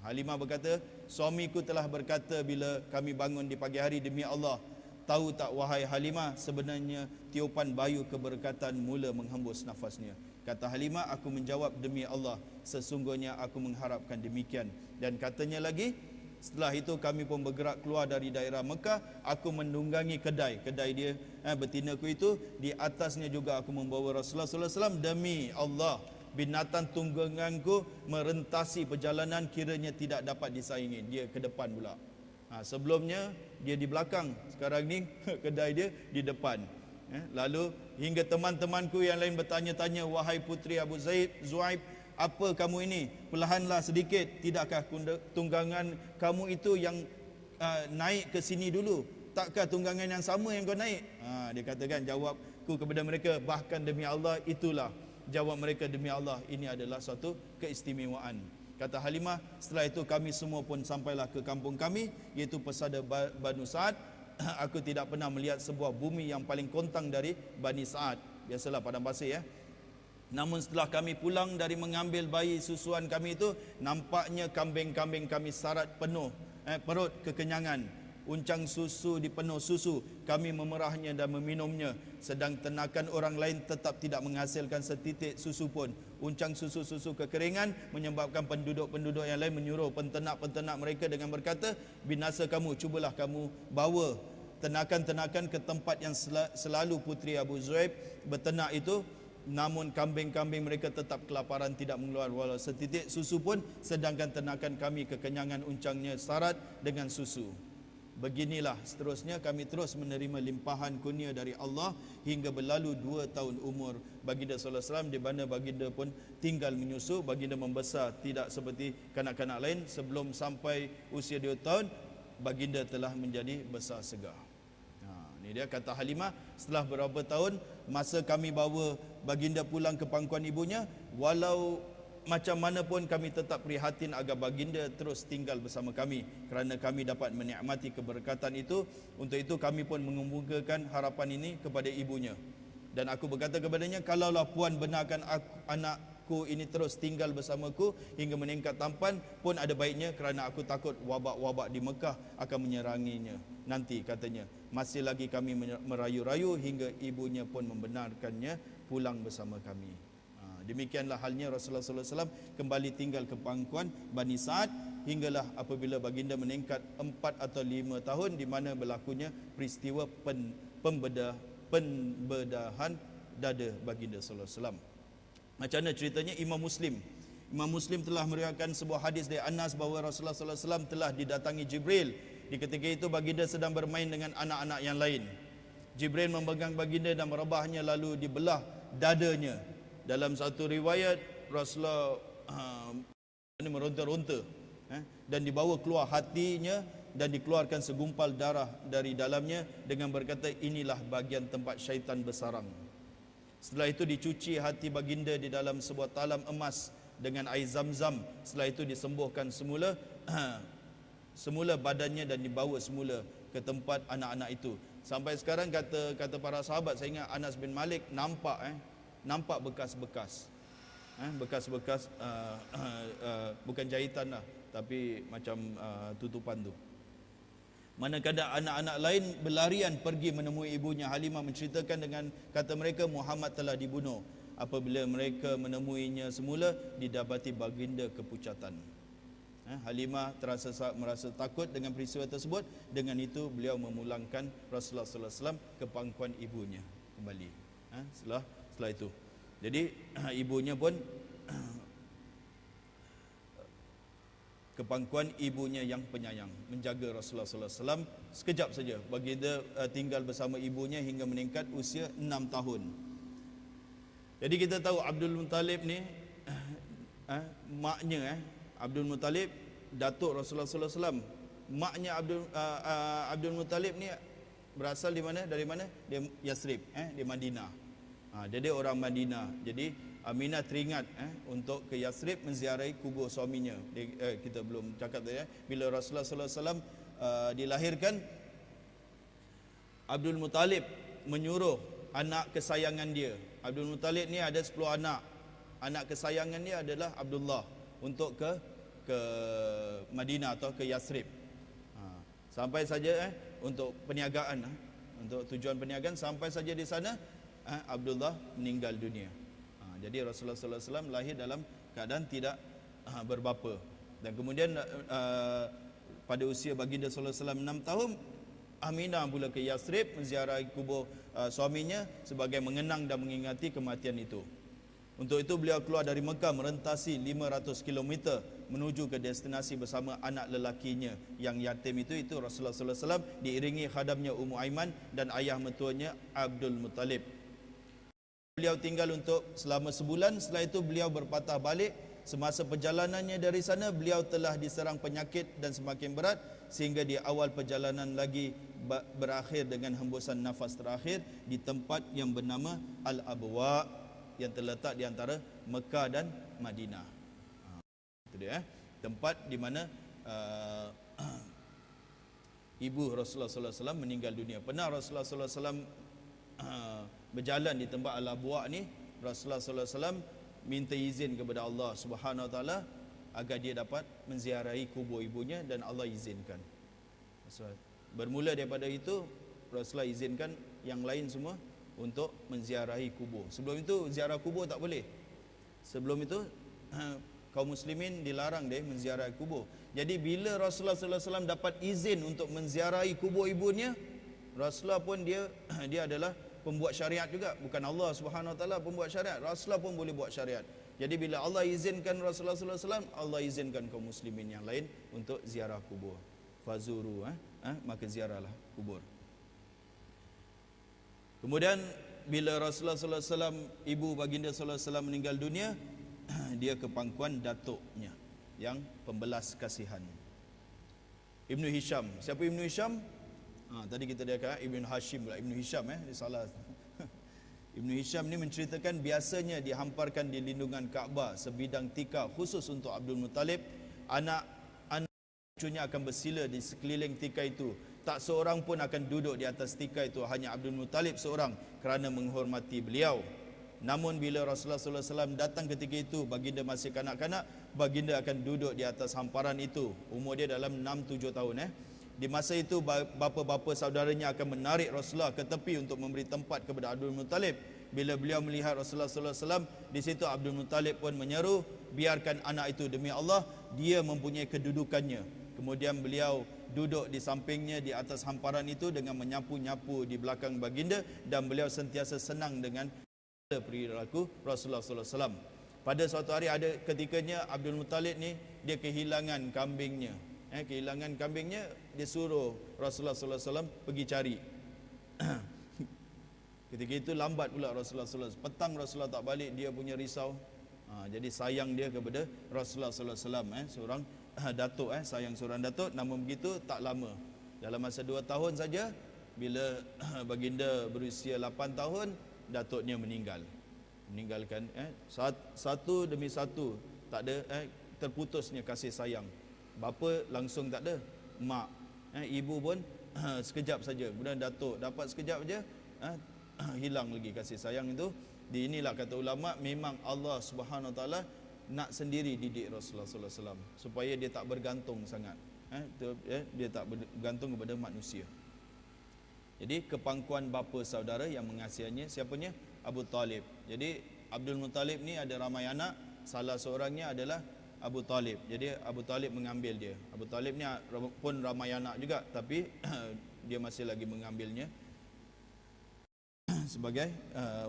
A: Halimah berkata, suamiku telah berkata bila kami bangun di pagi hari, demi Allah, tahu tak wahai Halimah, sebenarnya tiupan bayu keberkatan mula menghembus nafasnya. Kata Halimah, aku menjawab, demi Allah, sesungguhnya aku mengharapkan demikian. Dan katanya lagi, setelah itu kami pun bergerak keluar dari daerah Mekah. Aku menunggangi kedai dia, betinaku itu. Di atasnya juga aku membawa Rasulullah SAW. Demi Allah, binatang tungganganku merentasi perjalanan, kiranya tidak dapat disaingi. Dia ke depan pula. Sebelumnya dia di belakang, sekarang ni kedai dia di depan. Lalu hingga teman-temanku yang lain bertanya-tanya, wahai putri Abu Zuhaib, apa kamu ini? Perlahanlah sedikit, tidakkah tunggangan kamu itu yang naik ke sini dulu? Takkah tunggangan yang sama yang kau naik? Dia katakan, jawabku kepada mereka, bahkan demi Allah itulah. Jawab mereka, demi Allah, ini adalah suatu keistimewaan. Kata Halimah, setelah itu kami semua pun sampailah ke kampung kami, iaitu pesada Banu Sa'ad. Aku tidak pernah melihat sebuah bumi yang paling kontang dari Bani Sa'ad. Biasalah padang pasir, ya. Namun setelah kami pulang dari mengambil bayi susuan kami itu, nampaknya kambing-kambing kami sarat penuh perut kekenyangan. Uncang susu dipenuh susu, kami memerahnya dan meminumnya. Sedang ternakan orang lain tetap tidak menghasilkan setitik susu pun. Uncang susu-susu kekeringan menyebabkan penduduk-penduduk yang lain menyuruh penternak-penternak mereka dengan berkata, binasa kamu, cubalah kamu bawa ternakan-ternakan ke tempat yang selalu putri Abu Zuhaib berternak itu. Namun kambing-kambing mereka tetap kelaparan, tidak mengeluarkan walau setitik susu pun, sedangkan ternakan kami kekenyangan uncangnya syarat dengan susu. Beginilah seterusnya kami terus menerima limpahan kurnia dari Allah hingga berlalu 2 tahun umur baginda sallallahu alaihi wasallam, di mana baginda pun tinggal menyusu. Baginda membesar tidak seperti kanak-kanak lain. Sebelum sampai usia 2 tahun, baginda telah menjadi besar segar. Ini dia kata Halimah, setelah beberapa tahun masa kami bawa baginda pulang ke pangkuan ibunya, walau macam mana pun kami tetap prihatin agar baginda terus tinggal bersama kami, kerana kami dapat menikmati keberkatan itu. Untuk itu kami pun mengemukakan harapan ini kepada ibunya. Dan aku berkata kepadanya, kalaulah puan benarkan anakku ini terus tinggal bersamaku hingga meningkat tampan, pun ada baiknya, kerana aku takut wabak-wabak di Mekah akan menyeranginya nanti, katanya. Masih lagi kami merayu-rayu hingga ibunya pun membenarkannya pulang bersama kami. Demikianlah halnya Rasulullah SAW kembali tinggal ke pangkuan Bani Sa'ad hinggalah apabila baginda meningkat 4 atau 5 tahun, di mana berlakunya peristiwa pembedahan dada baginda SAW. Macam mana ceritanya? Imam Muslim telah meriwayatkan sebuah hadis dari Anas bahawa Rasulullah SAW telah didatangi Jibril. Di ketika itu baginda sedang bermain dengan anak-anak yang lain. Jibril memegang baginda dan merebahnya lalu dibelah dadanya. Dalam satu riwayat Rasulullah meronta-ronta dan dibawa keluar hatinya dan dikeluarkan segumpal darah dari dalamnya dengan berkata, inilah bagian tempat syaitan bersarang. Setelah itu dicuci hati baginda di dalam sebuah talam emas dengan air zam-zam. Setelah itu disembuhkan semula badannya dan dibawa semula ke tempat anak-anak itu. Sampai sekarang kata para sahabat, saya ingat Anas bin Malik nampak bekas-bekas bukan jahitan lah, tapi macam tutupan tu. Manakala anak-anak lain berlarian pergi menemui ibunya. Halimah menceritakan dengan kata mereka, Muhammad telah dibunuh. Apabila mereka menemuinya semula, didapati baginda kepucatan. Halimah merasa takut dengan peristiwa tersebut. Dengan itu beliau memulangkan Rasulullah SAW ke pangkuan ibunya kembali. Setelah itu, jadi ibunya pun ke pangkuan ibunya yang penyayang, menjaga Rasulullah SAW. Sekejap saja baginda tinggal bersama ibunya hingga meningkat usia 6 tahun. Jadi kita tahu Abdul Muttalib ni maknya Abdul Muttalib datuk Rasulullah SAW. Maknya Abdul Muttalib ni berasal di mana? Dari mana? Dia Yasrib, di Madinah. Dia orang Madinah. Jadi Aminah teringat untuk ke Yathrib menziarahi kubur suaminya. Kita belum cakap tadi bila Rasulullah sallallahu alaihi wasallam dilahirkan, Abdul Muttalib menyuruh anak kesayangan dia. Abdul Muttalib ni ada 10 anak. Anak kesayangan dia adalah Abdullah untuk ke Madinah atau ke Yathrib. Sampai saja untuk perniagaan, untuk tujuan perniagaan, sampai saja di sana Abdullah meninggal dunia. Jadi Rasulullah sallallahu alaihi wasallam lahir dalam keadaan tidak berbapa. Dan kemudian pada usia baginda sallallahu alaihi wasallam 6 tahun, Aminah pula ke Yathrib menziarahi kubur suaminya sebagai mengenang dan mengingati kematian itu. Untuk itu beliau keluar dari Mekah merentasi 500 km menuju ke destinasi bersama anak lelakinya yang yatim itu Rasulullah sallallahu alaihi wasallam, diiringi khadamnya Ummu Aiman dan ayah mertuanya Abdul Muttalib. Beliau tinggal untuk selama sebulan. Setelah itu beliau berpatah balik. Semasa perjalanannya dari sana, beliau telah diserang penyakit dan semakin berat, sehingga di awal perjalanan lagi berakhir dengan hembusan nafas terakhir di tempat yang bernama Al-Abwa yang terletak di antara Mekah dan Madinah. Itu dia, tempat di mana ibu Rasulullah sallallahu alaihi wasallam meninggal dunia. Pernah Rasulullah sallallahu alaihi wasallam berjalan di tempat Al-Abwa ni, Rasulullah sallallahu alaihi wasallam minta izin kepada Allah Subhanahu wa taala agar dia dapat menziarahi kubur ibunya, dan Allah izinkan. Bermula daripada itu Rasulullah izinkan yang lain semua untuk menziarahi kubur. Sebelum itu ziarah kubur tak boleh. Sebelum itu kaum muslimin dilarang deh menziarahi kubur. Jadi bila Rasulullah sallallahu alaihi wasallam dapat izin untuk menziarahi kubur ibunya, Rasulullah pun dia adalah pembuat syariat juga, bukan Allah Subhanahu wa taala pembuat syariat. Rasulullah pun boleh buat syariat. Jadi bila Allah izinkan Rasulullah sallallahu alaihi wasallam, Allah izinkan kaum muslimin yang lain untuk ziarah kubur. Fazuru, maka ziarahlah kubur. Kemudian bila Rasulullah sallallahu alaihi wasallam, ibu baginda sallallahu alaihi wasallam meninggal dunia, dia ke pangkuan datuknya yang pembelas kasihan. Ibnu Hisham. Siapa Ibnu Hisham? Tadi kita dah kata Ibn Hashim pula, Ibn Hisham dia salah. Ibn Hisham ni menceritakan biasanya dihamparkan di lindungan Kaabah sebidang tikar khusus untuk Abdul Muttalib. Anak cucunya akan bersila di sekeliling tikar itu. Tak seorang pun akan duduk di atas tikar itu, hanya Abdul Muttalib seorang kerana menghormati beliau. Namun bila Rasulullah sallallahu alaihi wasallam datang ketika itu, baginda masih kanak-kanak, baginda akan duduk di atas hamparan itu. Umur dia dalam 6-7 tahun. Di masa itu bapa-bapa saudaranya akan menarik Rasulullah ke tepi untuk memberi tempat kepada Abdul Muttalib. Bila beliau melihat Rasulullah sallallahu alaihi wasallam, di situ Abdul Muttalib pun menyeru, biarkan anak itu, demi Allah dia mempunyai kedudukannya. Kemudian beliau duduk di sampingnya di atas hamparan itu dengan menyapu-nyapu di belakang baginda, dan beliau sentiasa senang dengan perilaku Rasulullah sallallahu alaihi wasallam. Pada suatu hari ada ketikanya Abdul Muttalib ni dia kehilangan kambingnya. Kehilangan kambingnya, dia suruh Rasulullah sallallahu alaihi wasallam pergi cari. Ketika itu lambat pula Rasulullah sallallahu alaihi wasallam. Petang Rasulullah tak balik, dia punya risau. Jadi sayang dia kepada Rasulullah sallallahu alaihi wasallam, seorang datuk, sayang seorang datuk. Namun begitu tak lama, dalam masa 2 tahun saja, bila baginda berusia 8 tahun, datuknya meninggalkan satu demi satu. Tak ada terputusnya kasih sayang. Bapa langsung tak ada, mak, ibu pun sekejap saja. Kemudian datuk dapat sekejap saja, hilang lagi kasih sayang itu. Inilah kata ulama, memang Allah Subhanahu wa taala nak sendiri didik Rasulullah sallallahu alaihi wasallam supaya dia tak bergantung sangat, dia tak bergantung kepada manusia. Jadi kepangkuan bapa saudara yang mengasihinya, siapanya? Abu Talib. Jadi Abdul Muttalib ni ada ramai anak, salah seorangnya adalah Abu Talib. Jadi Abu Talib mengambil dia. Abu Talib ni pun ramai anak juga, tapi dia masih lagi mengambilnya sebagai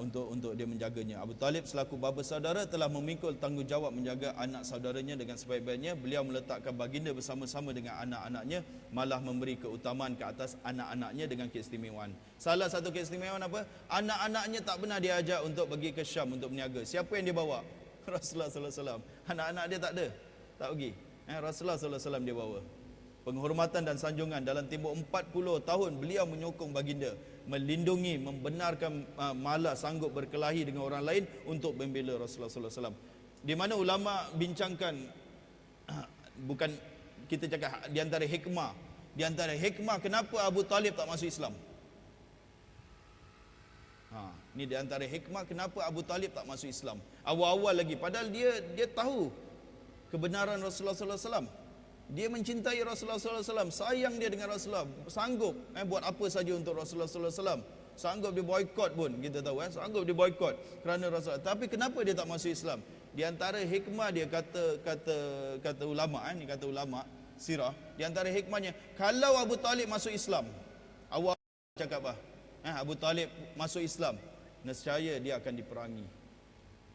A: untuk dia menjaganya. Abu Talib selaku bapa saudara telah memikul tanggungjawab menjaga anak saudaranya dengan sebaik-baiknya. Beliau meletakkan baginda bersama-sama dengan anak-anaknya, malah memberi keutamaan ke atas anak-anaknya dengan keistimewaan. Salah satu keistimewaan apa? Anak-anaknya tak pernah diajak untuk pergi ke Syam untuk berniaga. Siapa yang dia bawa? Rasulullah sallallahu alaihi wasallam. Anak-anak dia tak ada, tak pergi. Rasulullah sallallahu alaihi wasallam dia bawa. penghormatan dan sanjungan. Dalam tempoh 40 tahun beliau menyokong baginda, melindungi, membenarkan malas sanggup berkelahi dengan orang lain untuk membela Rasulullah sallallahu alaihi wasallam. Di mana ulama bincangkan, bukan kita cakap di antara hikmah kenapa Abu Talib tak masuk Islam. Ni di antara hikmah kenapa Abu Talib tak masuk Islam. Awal-awal lagi, padahal dia tahu kebenaran Rasulullah sallallahu alaihi wasallam. Dia mencintai Rasulullah sallallahu alaihi wasallam, sayang dia dengan Rasulullah, sanggup buat apa saja untuk Rasulullah sallallahu alaihi wasallam. Sanggup dia boikot pun, kita tahu sanggup dia boikot kerana Rasulullah. Tapi kenapa dia tak masuk Islam? Di antara hikmah dia kata ulama, ni kata ulama sirah, di antara hikmahnya, kalau Abu Talib masuk Islam, awal cakap Abu Talib masuk Islam, nescaya dia akan diperangi.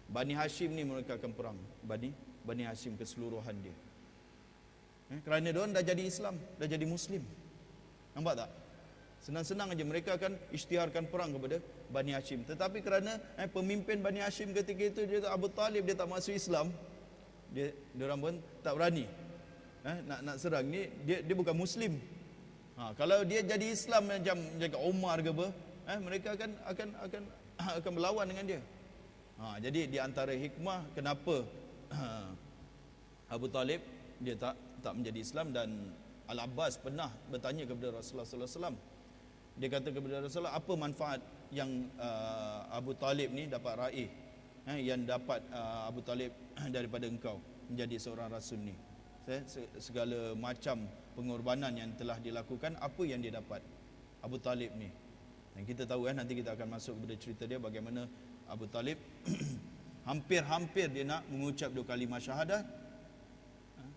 A: Bani Hashim ni mereka akan perang. Bani Hashim keseluruhan dia. Kerana diorang dah jadi Islam, dah jadi Muslim. Nampak tak? Senang-senang aja mereka akan isytiharkan perang kepada Bani Hashim. Tetapi kerana pemimpin Bani Hashim ketika itu, dia Abu Talib, dia tak masuk Islam, diorang pun tak berani nak serang. Ni dia bukan Muslim. Kalau dia jadi Islam macam Umar ke apa, mereka akan berlawan dengan dia. Jadi di antara hikmah kenapa Abu Talib dia tak menjadi Islam. Dan Al-Abbas pernah bertanya kepada Rasulullah sallallahu alaihi wasallam. Dia kata kepada Rasulullah, apa manfaat yang Abu Talib ni dapat raih, yang dapat Abu Talib daripada engkau menjadi seorang rasul ni. Segala macam pengorbanan yang telah dilakukan, apa yang dia dapat Abu Talib ni. Dan kita tahu nanti kita akan masuk kepada cerita dia, bagaimana Abu Talib hampir-hampir dia nak mengucap 2 kalimah syahadat.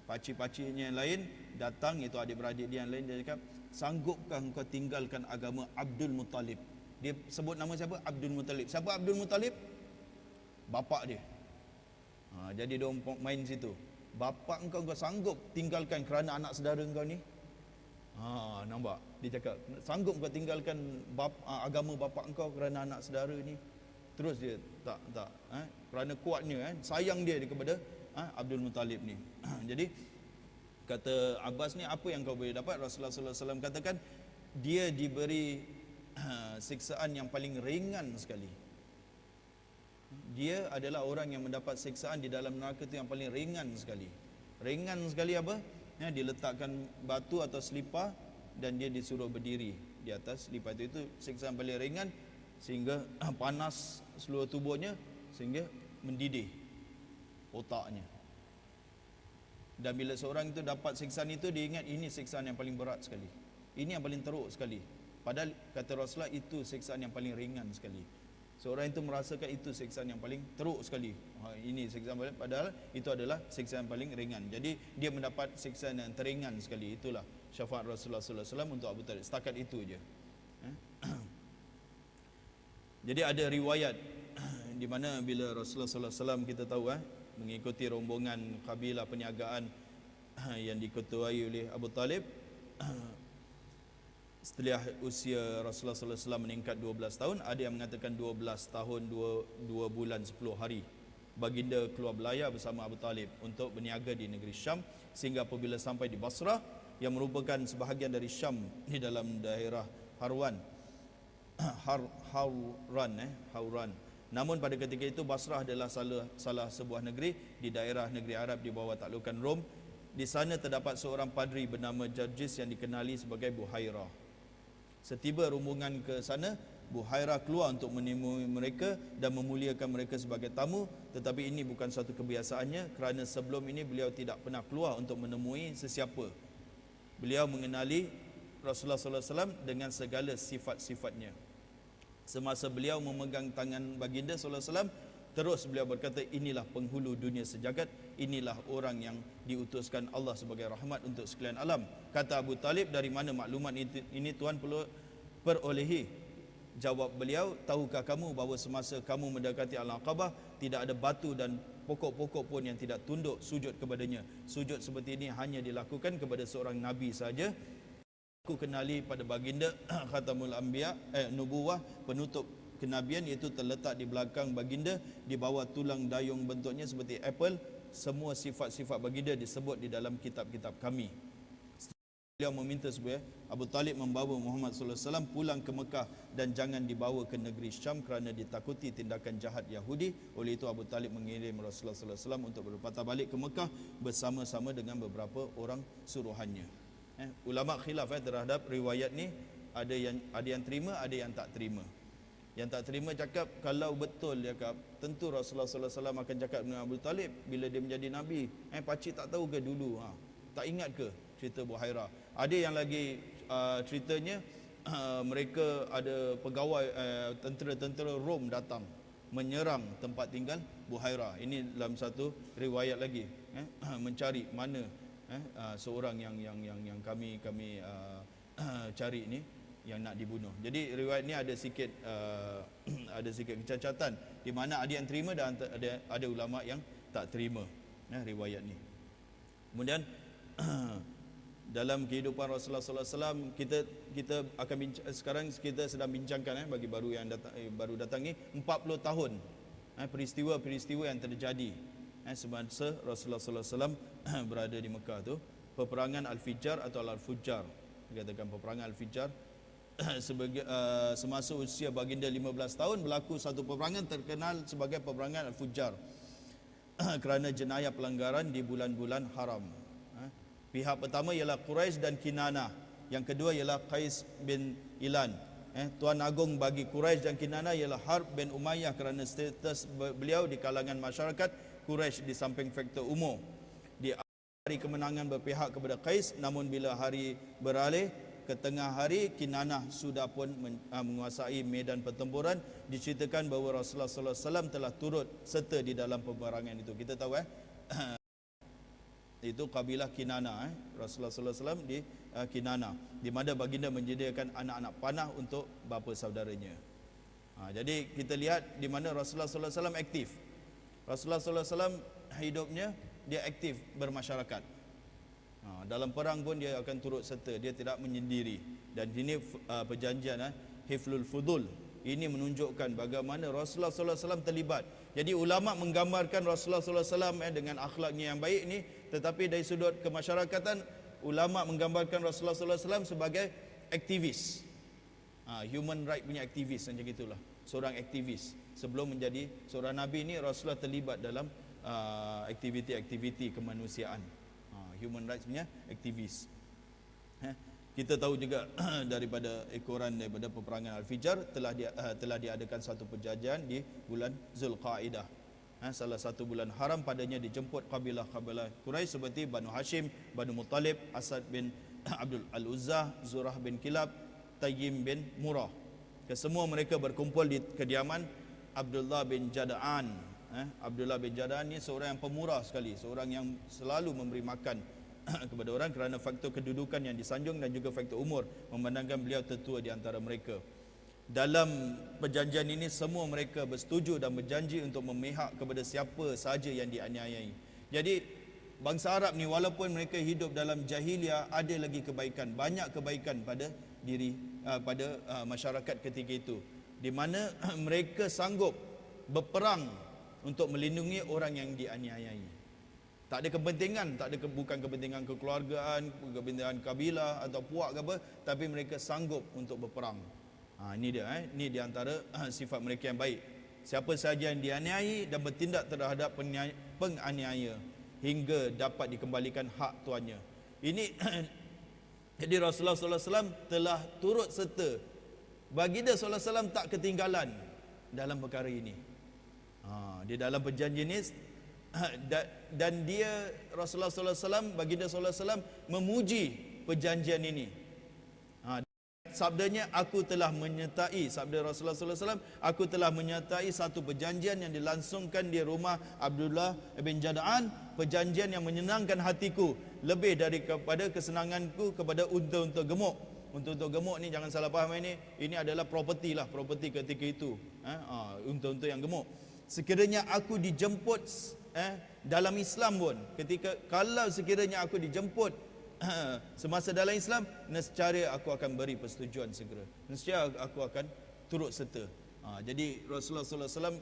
A: Pakcik-pakciknya yang lain datang, itu adik-beradik dia yang lain, dia cakap, sanggupkah engkau tinggalkan agama Abdul Muttalib? Dia sebut nama siapa? Abdul Muttalib. Siapa Abdul Muttalib? Bapak dia. Jadi dia main situ. Bapak engkau sanggup tinggalkan kerana anak saudara engkau ni? Nampak? Dia cakap, sanggup engkau tinggalkan agama bapak engkau kerana anak saudara ni? Terus dia tak kerana kuatnya sayang dia kepada Abdul Muttalib ni. Jadi kata Abbas ni, apa yang kau boleh dapat? Rasulullah sallallahu alaihi wasallam katakan, dia diberi siksaan yang paling ringan sekali. Dia adalah orang yang mendapat siksaan di dalam neraka itu yang paling ringan sekali. Ringan sekali apa? Diletakkan batu atau selipar dan dia disuruh berdiri di atas selipar itu siksaan paling ringan, sehingga panas seluruh tubuhnya, sehingga mendidih otaknya. Dan bila seorang itu dapat siksaan itu, dia ingat ini siksaan yang paling berat sekali, ini yang paling teruk sekali. Padahal kata Rasulullah, itu siksaan yang paling ringan sekali. Seorang itu merasakan itu siksaan yang paling teruk sekali. Ini siksaan paling, padahal itu adalah siksaan yang paling ringan. Jadi dia mendapat siksaan yang teringan sekali. Itulah syafaat Rasulullah sallallahu alaihi wasallam untuk Abu Talib. Setakat itu je. Jadi ada riwayat di mana bila Rasulullah sallallahu alaihi wasallam, kita tahu mengikuti rombongan kabilah perniagaan yang diketuai oleh Abu Talib, setelah usia Rasulullah sallallahu alaihi wasallam meningkat 12 tahun, ada yang mengatakan 12 tahun 2 bulan 10 hari, baginda keluar belayar bersama Abu Talib untuk berniaga di negeri Syam, sehingga apabila sampai di Basrah yang merupakan sebahagian dari Syam di dalam daerah Hauran. Namun pada ketika itu Basrah adalah salah sebuah negeri di daerah negeri Arab di bawah taklukan Rom. Di sana terdapat seorang padri bernama Jarjis yang dikenali sebagai Buhairah. Setiba rombongan ke sana, Buhairah keluar untuk menemui mereka dan memuliakan mereka sebagai tamu. Tetapi ini bukan satu kebiasaannya, kerana sebelum ini beliau tidak pernah keluar untuk menemui sesiapa. Beliau mengenali Rasulullah sallallahu alaihi wasallam dengan segala sifat-sifatnya. Semasa beliau memegang tangan baginda sallallahu alaihi wasallam, terus beliau berkata, inilah penghulu dunia sejagat, inilah orang yang diutuskan Allah sebagai rahmat untuk sekalian alam. Kata Abu Talib, dari mana maklumat ini Tuhan perolehi? Jawab beliau, tahukah kamu bahawa semasa kamu mendekati Al-Aqabah, tidak ada batu dan pokok-pokok pun yang tidak tunduk sujud kepadanya. Sujud seperti ini hanya dilakukan kepada seorang Nabi saja. Aku kenali pada baginda Khatamul Anbiya, nubuwah, penutup kenabian, iaitu terletak di belakang baginda, di bawah tulang dayung bentuknya seperti apple. Semua sifat-sifat baginda disebut di dalam kitab-kitab kami. beliau meminta supaya Abu Talib membawa Muhammad sallallahu alaihi wasallam pulang ke Mekah dan jangan dibawa ke negeri Syam kerana ditakuti tindakan jahat Yahudi. Oleh itu Abu Talib mengirim Rasulullah sallallahu alaihi wasallam untuk berpatah balik ke Mekah bersama-sama dengan beberapa orang suruhannya. Ulama khilaf terhadap riwayat ni, ada yang terima, ada yang tak terima. Yang tak terima cakap kalau betul dia cakap tentu Rasulullah sallallahu alaihi wasallam akan cakap dengan Abu Talib bila dia menjadi nabi, pakcik tak tahu ke dulu, tak ingat ke cerita Buhairah. Ada yang lagi ceritanya mereka ada pegawai tentera-tentera Rom datang menyerang tempat tinggal Buhairah. Ini dalam satu riwayat lagi, mencari mana seorang yang kami cari ni yang nak dibunuh. Jadi riwayat ni ada sikit ada sikit kecacatan, di mana ada yang terima dan ada ulama yang tak terima riwayat ni. Kemudian dalam kehidupan Rasulullah sallallahu alaihi wasallam, kita akan sekarang kita sedang bincangkan bagi baru datang ni 40 tahun peristiwa-peristiwa yang terjadi semasa Rasulullah sallallahu alaihi wasallam berada di Mekah tu. Peperangan Al-Fijjar atau Al-Fujjar, dikatakan peperangan Al-Fijjar. Semasa usia baginda 15 tahun berlaku satu peperangan terkenal sebagai peperangan Al-Fujjar kerana jenayah pelanggaran di bulan-bulan haram. Pihak pertama ialah Quraisy dan Kinanah. Yang kedua ialah Qais bin Ilan. Tuan agung bagi Quraisy dan Kinanah ialah Harb bin Umayyah kerana status beliau di kalangan masyarakat Quraisy di samping faktor umur. Di hari kemenangan berpihak kepada Qais, namun bila hari beralih ke tengah hari, Kinanah sudah pun menguasai medan pertempuran. Diceritakan bahawa Rasulullah sallallahu alaihi wasallam telah turut serta di dalam peperangan itu. Kita tahu itu kabilah Kinana, Rasulullah sallallahu alaihi wasallam di Kinana, di mana baginda menyediakan anak-anak panah untuk bapa saudaranya. Jadi kita lihat di mana Rasulullah sallallahu alaihi wasallam aktif. Rasulullah sallallahu alaihi wasallam hidupnya dia aktif bermasyarakat. Dalam perang pun dia akan turut serta, dia tidak menyendiri. Dan ini perjanjian Hiflul Fudul. Ini menunjukkan bagaimana Rasulullah sallallahu alaihi wasallam terlibat. Jadi ulama menggambarkan Rasulullah sallallahu alaihi wasallam dengan akhlaknya yang baik ni, tetapi dari sudut kemasyarakatan ulama menggambarkan Rasulullah sallallahu alaihi wasallam sebagai aktivis. Human right punya aktivis macam gitulah. Seorang aktivis. Sebelum menjadi seorang nabi ni, Rasulullah terlibat dalam aktiviti-aktiviti kemanusiaan. Human rights punya aktivis. Kita tahu juga daripada daripada peperangan Al-Fijjar telah diadakan satu perjanjian di bulan Zulqaidah. Salah satu bulan haram, padanya dijemput kabilah-kabilah Quraisy seperti Banu Hashim, Banu Muttalib, Asad bin Abdul Al-Uzzah, Zurah bin Kilab, Tayyim bin Murrah. Kesemua mereka berkumpul di kediaman Abdullah bin Jada'an. Abdullah bin Jada'an ni seorang yang pemurah sekali, seorang yang selalu memberi makan kepada orang kerana faktor kedudukan yang disanjung dan juga faktor umur, memandangkan beliau tertua di antara mereka. Dalam perjanjian ini semua mereka bersetuju dan berjanji untuk memihak kepada siapa sahaja yang dianiayai. Jadi bangsa Arab ni walaupun mereka hidup dalam jahiliah, ada lagi kebaikan, banyak kebaikan pada masyarakat ketika itu, di mana mereka sanggup berperang untuk melindungi orang yang dianiayai. Tak ada kepentingan, bukan kepentingan kekeluargaan, kepentingan kabilah atau puak ke apa, tapi mereka sanggup untuk berperang. Ini dia, ini di antara sifat mereka yang baik. Siapa sahaja yang dianiayai dan bertindak terhadap penganiaya hingga dapat dikembalikan hak tuannya. Ini jadi Rasulullah sallallahu alaihi wasallam telah turut serta. Baginda sallallahu alaihi wasallam tak ketinggalan dalam perkara ini. Di dalam perjanjian ini, dan dia Rasulullah sallallahu alaihi wasallam, baginda sallallahu alaihi wasallam memuji perjanjian ini. Sabdanya, aku telah menyertai, sabda Rasulullah sallallahu alaihi wasallam, aku telah menyertai satu perjanjian yang dilangsungkan di rumah Abdullah bin Jada'an, perjanjian yang menyenangkan hatiku lebih daripada kesenanganku kepada unta-unta gemuk. Unta-unta gemuk ni jangan salah faham, ini adalah properti ketika itu, unta-unta yang gemuk. Sekiranya aku dijemput dalam Islam pun, kalau sekiranya aku dijemput semasa dalam Islam, nescaya aku akan beri persetujuan segera, nescaya aku akan turut serta. Jadi Rasulullah sallallahu alaihi wasallam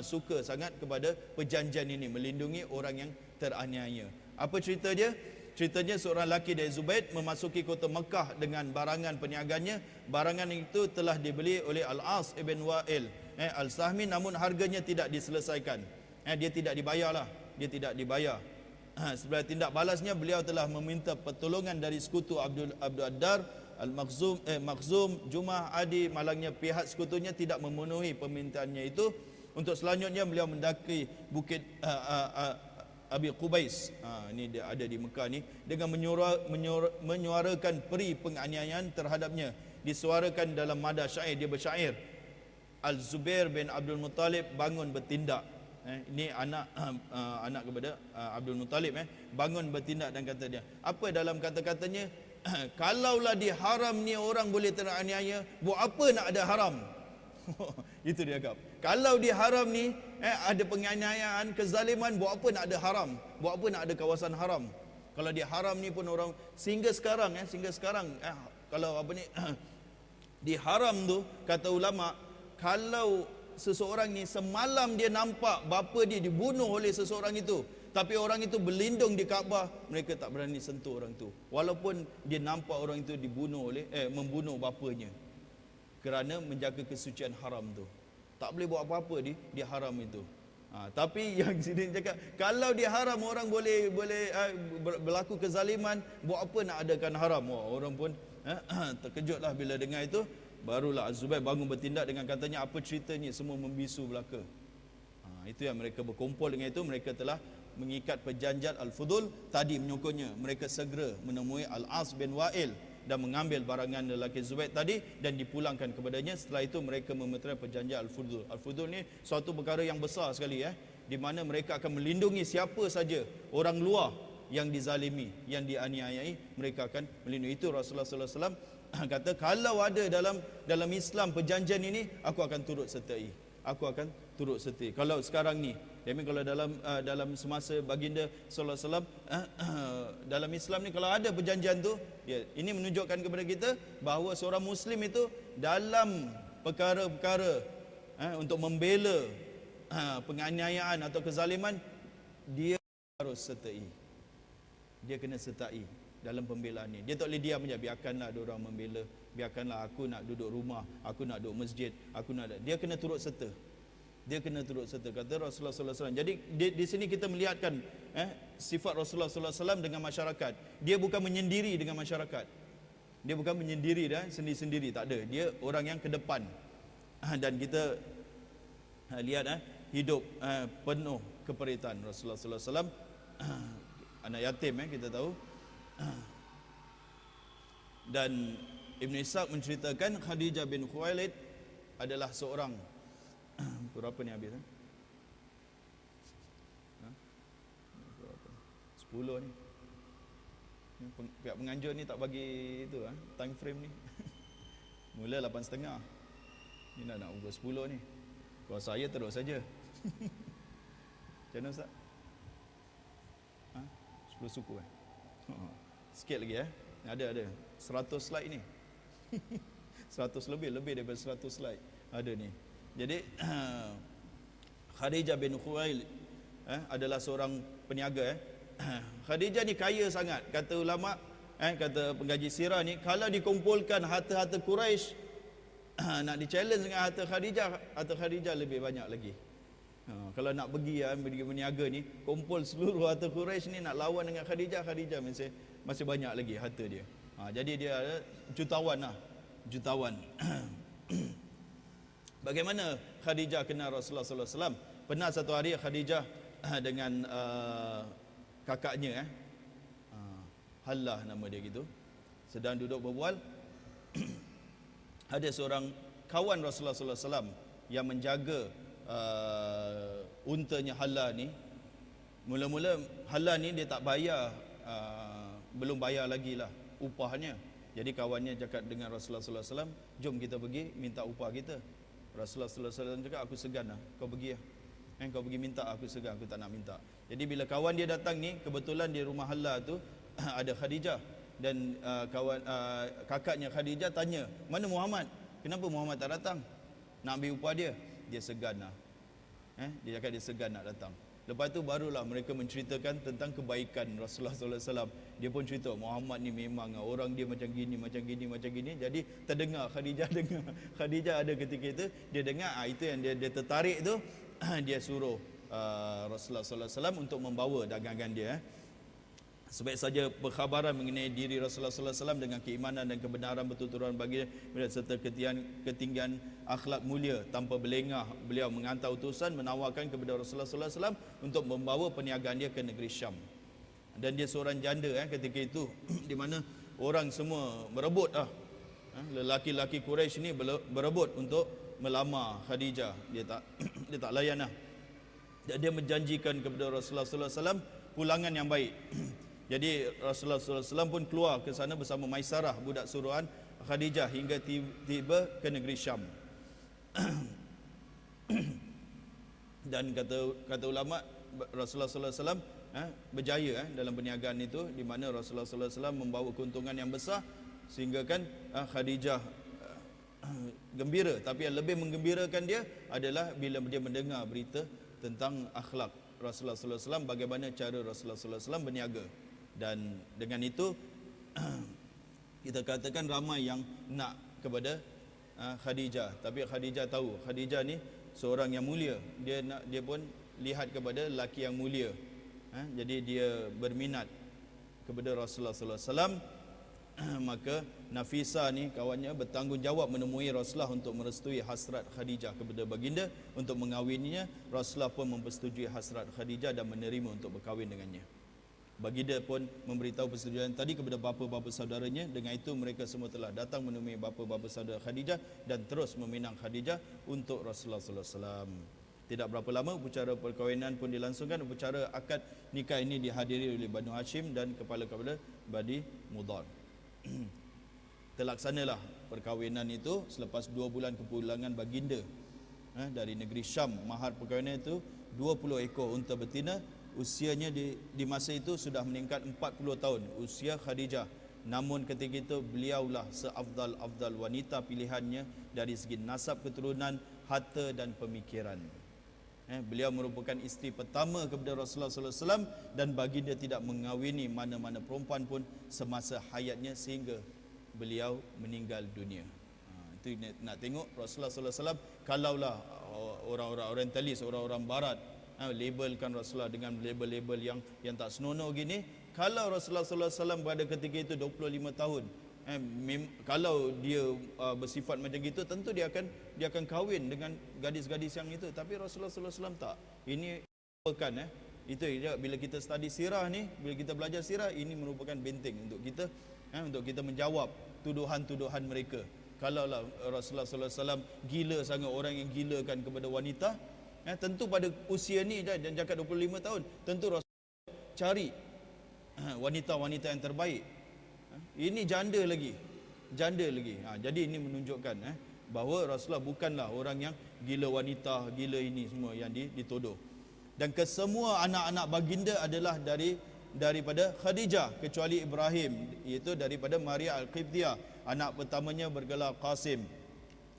A: suka sangat kepada perjanjian ini, melindungi orang yang teraniaya. Apa cerita dia? Ceritanya seorang lelaki dari Zubaid memasuki kota Mekah dengan barangan perniagannya. Barangan itu telah dibeli oleh Al-As ibn Wa'il Al-Sahmi, namun harganya tidak diselesaikan. Dia tidak dibayar lah. Dia tidak dibayar. Sebagai tindak balasnya, beliau telah meminta pertolongan dari sekutu Abdul Ad-Dar Makhzum, Jumah, Adi. Malangnya pihak sekutunya tidak memenuhi permintaannya itu. Untuk selanjutnya beliau mendaki bukit Abi Qubais, ini dia ada di Mekah ni, dengan menyuarakan peri penganiayaan terhadapnya. Disuarakan dalam mada syair, dia bersyair. Al-Zubair bin Abdul Muttalib bangun bertindak. Ini anak kepada Abdul Muttalib, bangun bertindak, dan kata dia, apa dalam kata-katanya, kalaulah di haram ni orang boleh teraniaya, buat apa nak ada haram? Itu dia kata. Kalau di haram ni ada penganiayaan, kezaliman, buat apa nak ada haram? Buat apa nak ada kawasan haram? Kalau di haram ni pun orang sehingga sekarang kalau apa ni di haram tu, kata ulama, kalau seseorang ni semalam dia nampak bapa dia dibunuh oleh seseorang itu, tapi orang itu berlindung di Kaabah, mereka tak berani sentuh orang tu, walaupun dia nampak orang itu dibunuh oleh membunuh bapanya, kerana menjaga kesucian haram tu. Tak boleh buat apa-apa di haram itu. Tapi yang sini cakap, kalau di haram orang boleh berlaku kezaliman, buat apa nak adakan haram? Orang pun terkejutlah bila dengar itu. Barulah Az-Zubair bangun bertindak dengan katanya, apa ceritanya, semua membisu belaka. Itu yang mereka berkumpul dengan itu. Mereka telah mengikat perjanjian Al-Fudul. Tadi menyokongnya, mereka segera menemui Al-As bin Wa'il dan mengambil barangan lelaki Zubaid tadi dan dipulangkan kepadanya. Setelah itu mereka memeterai perjanjian Al-Fudul. Al-Fudul ni suatu perkara yang besar sekali, di mana mereka akan melindungi siapa saja orang luar yang dizalimi, yang dianiayai, mereka akan melindungi. Itu Rasulullah sallallahu alaihi wasallam kata, kalau ada dalam Islam perjanjian ini, aku akan turut sertai. Aku akan turut sertai. Kalau sekarang ni, kalau dalam semasa baginda sallallahu alaihi wasallam, dalam Islam ni kalau ada perjanjian tu, ini menunjukkan kepada kita bahawa seorang muslim itu dalam perkara-perkara untuk membela penganiayaan atau kezaliman, dia harus sertai. Dia kena sertai dalam pembelaan ni. Dia tak boleh diam saja, biarkanlah ada orang membela, biarkanlah aku nak duduk rumah, aku nak duduk masjid, dia kena turut serta. Dia kena turut serta, kata Rasulullah sallallahu alaihi wasallam. Jadi di sini kita melihatkan sifat Rasulullah sallallahu alaihi wasallam dengan masyarakat. Dia bukan menyendiri dengan masyarakat. Dia bukan menyendiri sendiri-sendiri, tak ada. Dia orang yang ke depan. Dan kita lihat hidup penuh keperitan Rasulullah sallallahu alaihi wasallam. Anak yatim, kita tahu. Dan Ibn Ishaq menceritakan Khadijah bin Khuwailid adalah seorang berapa ni habis? 10 ni. Pihak penganjur ni tak bagi itu time frame ni. Mula 8.30. Ni nak pukul 10 ni. Kalau saya terus saja. Macam mana Ustaz? 10 suku sikit lagi ada 100 slide ni. 100 lebih daripada 100 slide ada ni. Jadi Khadijah bin Khuwailid adalah seorang peniaga. Khadijah ni kaya sangat, kata ulama, kata pengkaji sirah ni, kalau dikumpulkan harta-harta Quraisy, nak di-challenge dengan harta Khadijah lebih banyak lagi. Kalau nak pergi berniaga ni, kumpul seluruh harta Quraisy ni, nak lawan dengan Khadijah masih banyak lagi harta dia. Jadi dia ada jutawan. Bagaimana Khadijah kenal Rasulullah sallallahu alaihi wasallam? Pernah satu hari Khadijah dengan kakaknya, Hallah nama dia gitu, sedang duduk berbual. Ada seorang kawan Rasulullah sallallahu alaihi wasallam yang menjaga untanya Hallah ni. Mula-mula Hallah ni dia tak bayar, belum bayar lagi lah upahnya. Jadi kawannya cakap dengan Rasulullah sallallahu alaihi wasallam, jom kita pergi minta upah kita. Rasulullah sallallahu alaihi wasallam cakap, aku segan lah, kau pergi lah. Kau pergi minta, aku segan, aku tak nak minta. Jadi bila kawan dia datang ni, kebetulan di rumah Hallah tu ada Khadijah. Dan kakaknya Khadijah tanya, mana Muhammad? Kenapa Muhammad tak datang? Nak ambil upah dia? Dia segan lah. Dia cakap dia segan nak datang. Lepas tu barulah mereka menceritakan tentang kebaikan Rasulullah sallallahu alaihi wasallam. Dia pun cerita Muhammad ni memang orang dia macam gini, macam gini, macam gini. Jadi terdengar, Khadijah dengar. Khadijah ada ketika itu dia dengar, itu yang dia tertarik tu. Dia suruh Rasulullah sallallahu alaihi wasallam untuk membawa dagangan dia. Sebaik saja perkhabaran mengenai diri Rasulullah sallallahu alaihi wasallam dengan keimanan dan kebenaran bertuturan bagi serta ketinggian akhlak mulia tanpa berlengah, beliau mengantar utusan menawarkan kepada Rasulullah sallallahu alaihi wasallam untuk membawa perniagaan dia ke negeri Syam. Dan dia seorang janda ketika itu di mana orang semua berebut lelaki-lelaki Quraisy ni berebut untuk melamar Khadijah. Dia tak layan Dan dia menjanjikan kepada Rasulullah sallallahu alaihi wasallam pulangan yang baik. Jadi Rasulullah SAW pun keluar ke sana bersama Maisarah, budak suruhan Khadijah, hingga tiba ke negeri Syam. Dan kata ulama, Rasulullah SAW berjaya dalam perniagaan itu, di mana Rasulullah SAW membawa keuntungan yang besar, sehingga kan Khadijah gembira. Tapi yang lebih menggembirakan dia adalah bila dia mendengar berita tentang akhlak Rasulullah SAW, bagaimana cara Rasulullah SAW berniaga. Dan dengan itu kita katakan ramai yang nak kepada Khadijah. Tapi Khadijah tahu Khadijah ni seorang yang mulia. Dia pun lihat kepada lelaki yang mulia. Jadi dia berminat kepada Rasulullah sallallahu alaihi wasallam. Maka Nafisa ni kawannya bertanggungjawab menemui Rasulullah untuk merestui hasrat Khadijah kepada baginda untuk mengawininya. Rasulullah pun mempersetujui hasrat Khadijah dan menerima untuk berkahwin dengannya. Baginda pun memberitahu persetujuan tadi kepada bapa-bapa saudaranya. Dengan itu mereka semua telah datang menemui bapa-bapa saudara Khadijah dan terus meminang Khadijah untuk Rasulullah sallallahu alaihi wasallam. Tidak berapa lama upacara perkahwinan pun dilangsungkan. Upacara akad nikah ini dihadiri oleh Banu Hashim dan kepala-kepala Bani Mudhar. Terlaksanalah perkahwinan itu selepas 2 bulan kepulangan baginda dari negeri Syam. Mahar perkahwinan itu 20 ekor unta betina. Usianya di masa itu sudah meningkat 40 tahun usia Khadijah. Namun ketika itu beliaulah seafdal-afdal wanita pilihannya dari segi nasab keturunan, harta dan pemikiran. Beliau merupakan isteri pertama kepada Rasulullah sallallahu alaihi wasallam dan baginda tidak mengawini mana-mana perempuan pun semasa hayatnya sehingga beliau meninggal dunia. Itu nak tengok Rasulullah sallallahu alaihi wasallam. Kalaulah orang-orang orientalis, orang-orang barat labelkan Rasulullah dengan label-label yang tak senonoh gini, kalau Rasulullah sallallahu alaihi wasallam pada ketika itu 25 tahun, kalau dia bersifat macam gitu, tentu dia akan kahwin dengan gadis-gadis yang itu. Tapi Rasulullah sallallahu alaihi wasallam tak. Ini merupakan itu bila kita study sirah ni, bila kita belajar sirah, ini merupakan benteng untuk kita menjawab tuduhan-tuduhan mereka. Kalaulah Rasulullah sallallahu alaihi wasallam gila sangat, orang yang gilakan kepada wanita, tentu pada usia ni dan jakat 25 tahun, tentu Rasulullah cari wanita-wanita yang terbaik. Ini janda lagi. Jadi ini menunjukkan bahawa Rasulullah bukanlah orang yang gila wanita, gila ini semua yang dituduh. Dan kesemua anak-anak baginda adalah daripada Khadijah kecuali Ibrahim, iaitu daripada Maria Al-Qibtiyah. Anak pertamanya bergelar Qasim.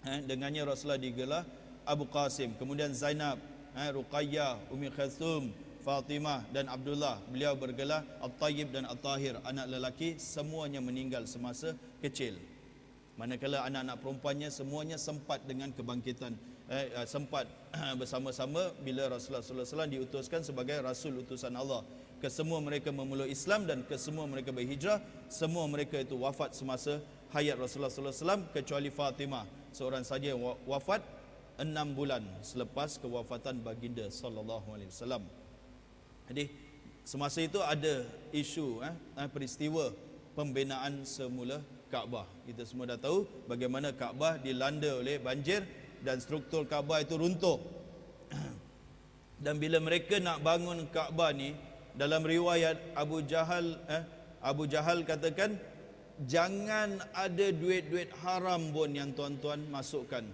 A: Dengannya Rasulullah digelar Abu Qasim. Kemudian Zainab, Ruqayyah, Ummi Khalthum, Fatimah dan Abdullah. Beliau bergelar At-Tayyib dan At-Tahir. Anak lelaki semuanya meninggal semasa kecil. Manakala anak-anak perempuannya semuanya sempat dengan kebangkitan, sempat bersama-sama bila Rasulullah sallallahu alaihi wasallam diutuskan sebagai rasul utusan Allah. Kesemua mereka memeluk Islam dan kesemua mereka berhijrah. Semua mereka itu wafat semasa hayat Rasulullah sallallahu alaihi wasallam kecuali Fatimah, seorang saja yang wafat 6 bulan selepas kewafatan baginda sallallahu alaihi wasallam. Jadi semasa itu ada isu peristiwa pembinaan semula Kaabah. Kita semua dah tahu bagaimana Kaabah dilanda oleh banjir dan struktur Kaabah itu runtuh. Dan bila mereka nak bangun Kaabah ni, dalam riwayat Abu Jahal katakan, jangan ada duit-duit haram pun yang tuan-tuan masukkan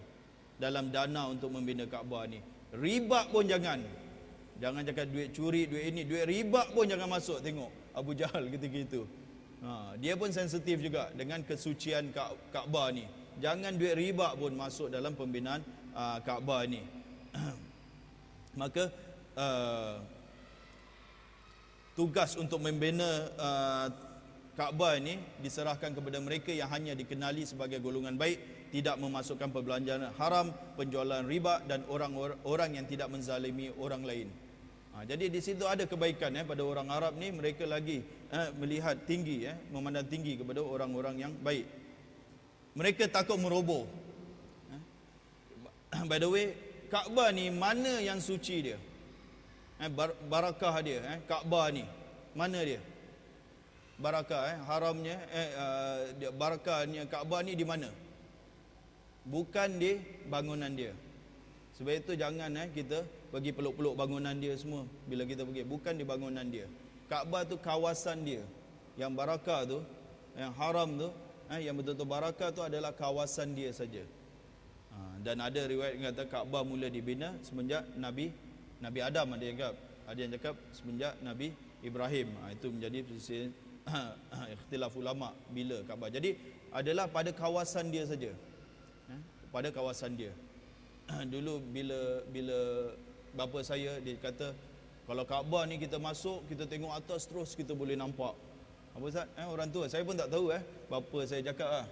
A: dalam dana untuk membina Kaabah ni. Riba pun jangan. Jangan cakap duit curi, duit ini, duit riba pun jangan masuk. Tengok Abu Jahal ketika itu. Dia pun sensitif juga dengan kesucian Kaabah ni. Jangan duit riba pun masuk dalam pembinaan Kaabah ni. Maka tugas untuk membina Kaabah ini diserahkan kepada mereka yang hanya dikenali sebagai golongan baik, tidak memasukkan perbelanjaan haram, penjualan riba, dan orang yang tidak menzalimi orang lain. Jadi di situ ada kebaikan pada orang Arab ni, mereka lagi melihat tinggi, memandang tinggi kepada orang-orang yang baik. Mereka takut meroboh. By the way, Kaabah ni mana yang suci dia? Barakah dia, Kaabah ni mana dia? Barakah, haramnya, barakahnya Kaabah ni di mana? Bukan di bangunan dia. Sebab itu jangan kita pergi peluk-peluk bangunan dia semua bila kita pergi. Bukan di bangunan dia. Kaabah tu kawasan dia. Yang barakah tu, yang haram tu, yang betul-betul barakah tu adalah kawasan dia saja. Dan ada riwayat yang kata Kaabah mula dibina semenjak Nabi Adam, ada yang cakap semenjak Nabi Ibrahim. Itu menjadi ikhtilaf ulama bila Kaabah. Jadi adalah pada kawasan dia saja. Pada kawasan dia. Dulu bila bapa saya dia kata kalau Kaabah ni kita masuk, kita tengok atas terus kita boleh nampak. Apa Ustaz? Orang tua saya pun tak tahu bapa saya cakap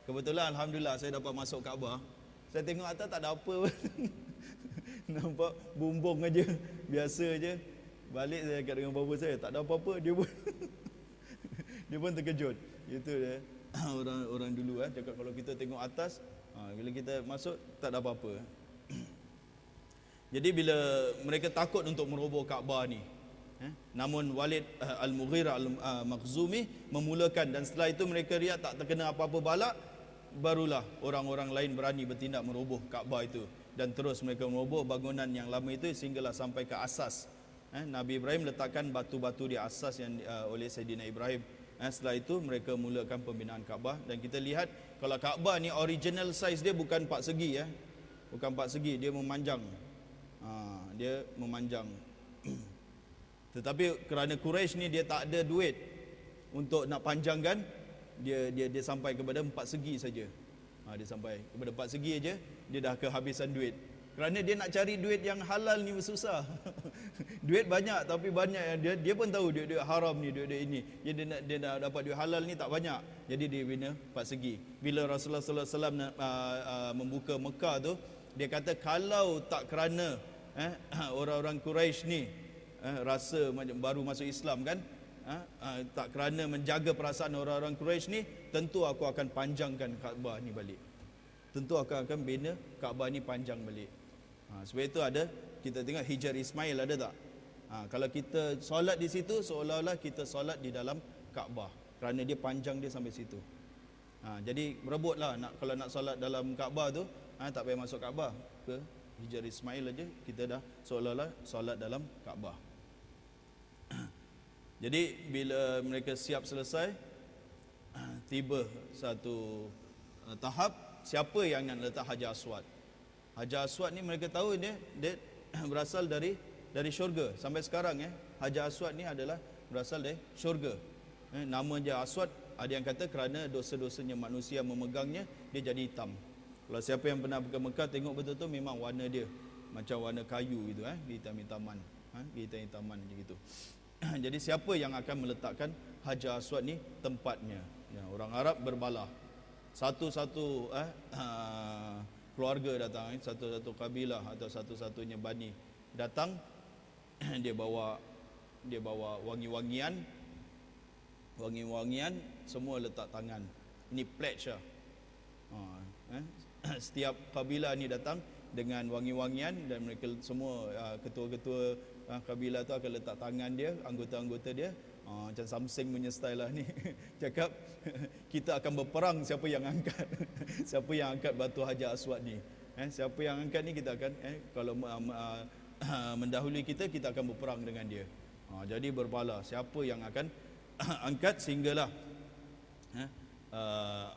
A: Kebetulan alhamdulillah saya dapat masuk Kaabah. Saya tengok atas tak ada apa. Nampak bumbung aja, biasa aja. Balik saya cakap dengan bapa saya, tak ada apa-apa. Dia pun terkejut. Itu dia. Orang dulu cakap kalau kita tengok atas, bila kita masuk tak ada apa-apa. Jadi bila mereka takut untuk meroboh Kaabah ni, namun Walid Al-Mughirah Al-Makhzumi memulakan, dan setelah itu mereka lihat tak terkena apa-apa balak, barulah orang-orang lain berani bertindak meroboh Kaabah itu, dan terus mereka meroboh bangunan yang lama itu sehinggalah sampai ke asas. Nabi Ibrahim letakkan batu-batu di asas yang oleh Sayyidina Ibrahim. Setelah itu mereka mulakan pembinaan Kaabah, dan kita lihat kalau Kaabah ni original size dia bukan 4 segi bukan 4 segi, dia memanjang. Dia memanjang. Tetapi kerana Quraisy ni dia tak ada duit untuk nak panjangkan, dia sampai kepada 4 segi saja. Dia sampai kepada 4 segi aja, dia dah kehabisan duit. Kerana dia nak cari duit yang halal ni susah. Duit banyak tapi banyak yang dia pun tahu duit haram ni, duit ini. Dia nak dapat duit halal ni tak banyak. Jadi dia bina 4 segi. Bila Rasulullah sallallahu alaihi wasallam membuka Mekah tu, dia kata kalau tak kerana orang-orang Quraisy ni rasa baru masuk Islam kan, tak kerana menjaga perasaan orang-orang Quraisy ni, tentu aku akan panjangkan Kaabah ni balik. Tentu aku akan bina Kaabah ni panjang balik. Sebab itu ada, kita tengok Hijr Ismail ada tak? Kalau kita solat di situ, seolah-olah kita solat di dalam Kaabah, kerana dia panjang dia sampai situ. Jadi berebutlah kalau nak solat dalam Kaabah tu, tak payah masuk Kaabah, ke Hijr Ismail aja, kita dah seolah-olah solat dalam Kaabah. Jadi bila mereka siap selesai, tiba satu tahap, siapa yang nak letak Hajar Aswad. Hajar Aswad ni mereka tahu dia berasal dari syurga. Sampai sekarang Hajar Aswad ni adalah berasal dari syurga. Nama je Aswad, ada yang kata kerana dosa-dosanya manusia memegangnya, dia jadi hitam. Kalau siapa yang pernah ke Mekah tengok betul-betul memang warna dia macam warna kayu gitu, hitam-hitaman, hitam-hitaman gitu. Jadi siapa yang akan meletakkan Hajar Aswad ni tempatnya? Orang Arab berbalah. Satu-satu keluarga datang, satu-satu kabilah atau satu-satunya bani datang, dia bawa wangi-wangian, semua letak tangan. Ini pledge lah. Setiap kabilah ni datang dengan wangi-wangian, dan mereka semua ketua-ketua kabilah tu akan letak tangan dia, anggota-anggota dia, macam Samsung punya style lah ni. Cakap kita akan berperang siapa yang angkat siapa yang angkat batu Hajar Aswad ni. Siapa yang angkat ni kita akan kalau mendahului kita akan berperang dengan dia. Jadi berbala siapa yang akan angkat, sehinggalah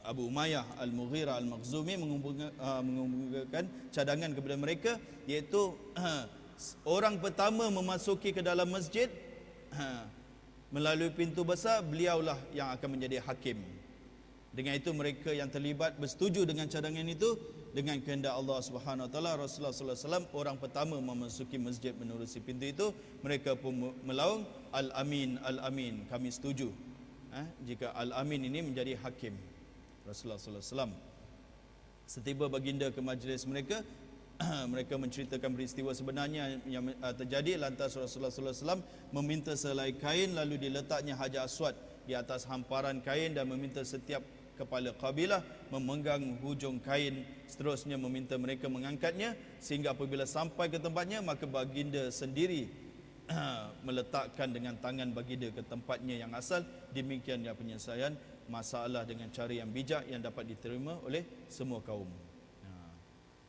A: Abu Umayyah Al-Mughirah Al-Makhzumi mengumpulkan cadangan kepada mereka, iaitu orang pertama memasuki ke dalam masjid melalui pintu besar, beliaulah yang akan menjadi hakim. Dengan itu mereka yang terlibat bersetuju dengan cadangan itu. Dengan kehendak Allah Subhanahu Wa Taala, Rasulullah Sallallahu Alaihi Wasallam orang pertama memasuki masjid menerusi pintu itu. Mereka pun melaung, Al-Amin, Al-Amin, kami setuju. Jika Al-Amin ini menjadi hakim. Rasulullah Sallallahu Alaihi Wasallam setiba baginda ke majlis mereka, mereka menceritakan peristiwa sebenarnya yang terjadi. Lantas Rasulullah Sallallahu Alaihi Wasallam meminta selai kain, lalu diletaknya Hajar Aswad di atas hamparan kain dan meminta setiap kepala kabilah memegang hujung kain, seterusnya meminta mereka mengangkatnya sehingga apabila sampai ke tempatnya maka baginda sendiri meletakkan dengan tangan baginda ke tempatnya yang asal. Demikian ya penyelesaian masalah dengan cara yang bijak yang dapat diterima oleh semua kaum.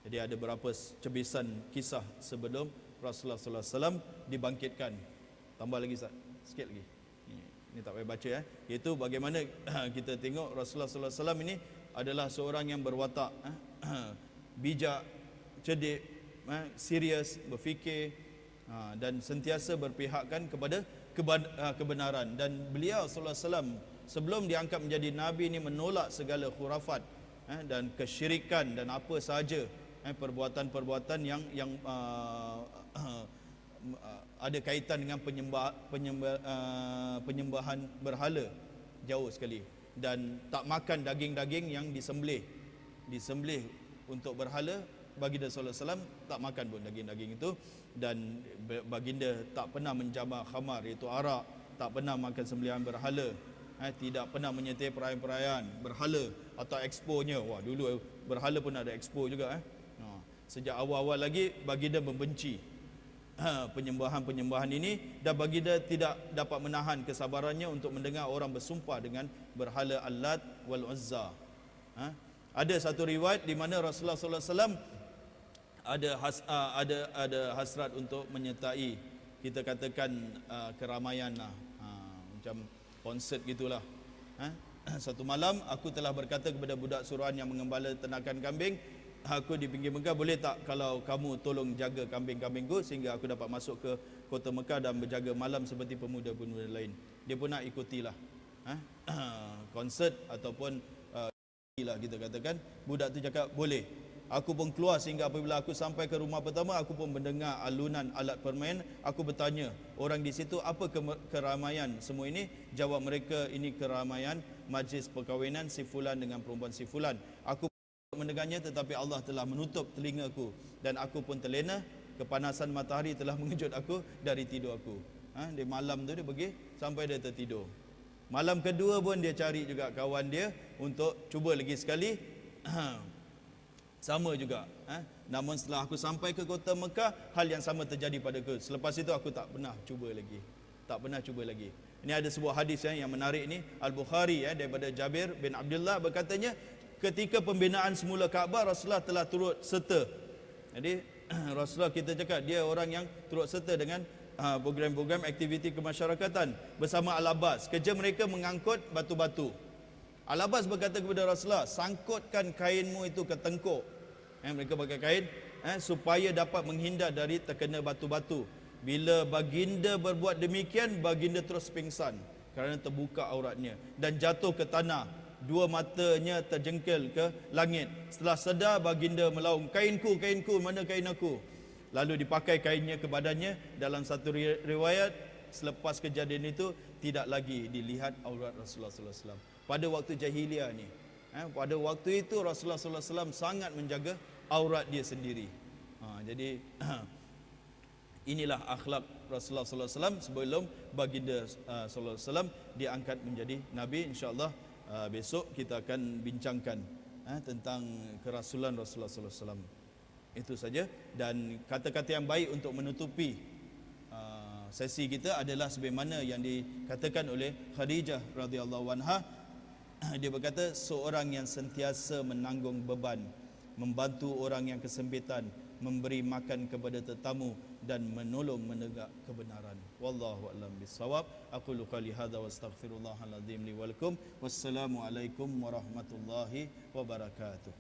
A: Jadi ada beberapa cebisan kisah sebelum Rasulullah Sallallahu Alaihi Wasallam dibangkitkan. Tambah lagi sikit lagi. Ini tak payah baca iaitu bagaimana kita tengok Rasulullah Sallallahu Alaihi Wasallam ini adalah seorang yang berwatak bijak, cerdik, serius, berfikir dan sentiasa berpihakkan kepada kebenaran. Dan beliau Sallallahu Alaihi Wasallam sebelum diangkat menjadi Nabi ini menolak segala khurafat dan kesyirikan dan apa sahaja perbuatan-perbuatan yang ada kaitan dengan penyembahan berhala, jauh sekali. Dan tak makan daging-daging yang disembelih untuk berhala. Baginda sallallahu alaihi wasallam tak makan pun daging-daging itu. Dan baginda tak pernah menjamah khamar, iaitu arak, tak pernah makan sembelihan berhala, tidak pernah menyertai perayaan-perayaan berhala atau exponya. Wah, dulu berhala pun ada expo juga. Sejak awal-awal lagi baginda membenci penyembahan ini, dan baginda tidak dapat menahan kesabarannya untuk mendengar orang bersumpah dengan berhala Al-Lat wal Uzza. Ada satu riwayat di mana Rasulullah sallallahu alaihi wasallam ada hasrat untuk menyertai, kita katakan keramaian macam konsert gitulah. Satu malam aku telah berkata kepada budak suruhan yang mengembala ternakan kambing, aku di pinggir Mekah, boleh tak kalau kamu tolong jaga kambing-kambingku sehingga aku dapat masuk ke kota Mekah dan berjaga malam seperti pemuda-pemuda lain. Dia pun nak ikutilah konsert ataupun lah kita katakan. Budak tu cakap boleh. Aku pun keluar sehingga apabila aku sampai ke rumah pertama, aku pun mendengar alunan alat permain. Aku bertanya orang di situ, apa keramaian semua ini? Jawab mereka, ini keramaian majlis perkahwinan si fulan dengan perempuan si fulan. Aku mendengarnya tetapi Allah telah menutup telingaku dan aku pun terlena. Kepanasan matahari telah mengejut aku dari tidur aku. Di malam tu dia pergi sampai dia tertidur. Malam kedua pun dia cari juga kawan dia untuk cuba lagi sekali. Sama juga. Namun setelah aku sampai ke kota Mekah, hal yang sama terjadi padaku. Selepas itu aku tak pernah cuba lagi. Tak pernah cuba lagi. Ini ada sebuah hadis yang menarik ni, Al-Bukhari daripada Jabir bin Abdullah berkatanya, ketika pembinaan semula Kaabah, Rasulullah telah turut serta. Jadi Rasulullah kita cakap dia orang yang turut serta dengan program-program aktiviti kemasyarakatan bersama Al-Abbas. Kerja mereka mengangkut batu-batu. Al-Abbas berkata kepada Rasulullah, sangkutkan kainmu itu ke tengkuk. Mereka pakai kain supaya dapat menghindar dari terkena batu-batu. Bila baginda berbuat demikian, baginda terus pingsan kerana terbuka auratnya dan jatuh ke tanah. Dua matanya terjengkel ke langit. Setelah sedar, baginda melaung, kainku, kainku, mana kain aku? Lalu dipakai kainnya ke badannya. Dalam satu riwayat, selepas kejadian itu tidak lagi dilihat aurat Rasulullah sallallahu alaihi wasallam. Pada waktu jahiliah ni, pada waktu itu Rasulullah sallallahu alaihi wasallam sangat menjaga aurat dia sendiri. Jadi inilah akhlak Rasulullah sallallahu alaihi wasallam sebelum baginda sallallahu alaihi wasallam diangkat menjadi nabi. Insya-Allah besok kita akan bincangkan tentang kerasulan Rasulullah sallallahu alaihi wasallam. Itu saja. Dan kata-kata yang baik untuk menutupi sesi kita adalah sebagaimana yang dikatakan oleh Khadijah radhiyallahu anha. Dia berkata, seorang yang sentiasa menanggung beban, membantu orang yang kesempitan, memberi makan kepada tetamu dan menolong menegak kebenaran. Wallahu a'lam bissawab. Aqulu qali hadza wa astaghfirullahal azim li wa lakum. Wassalamu alaikum warahmatullahi wabarakatuh.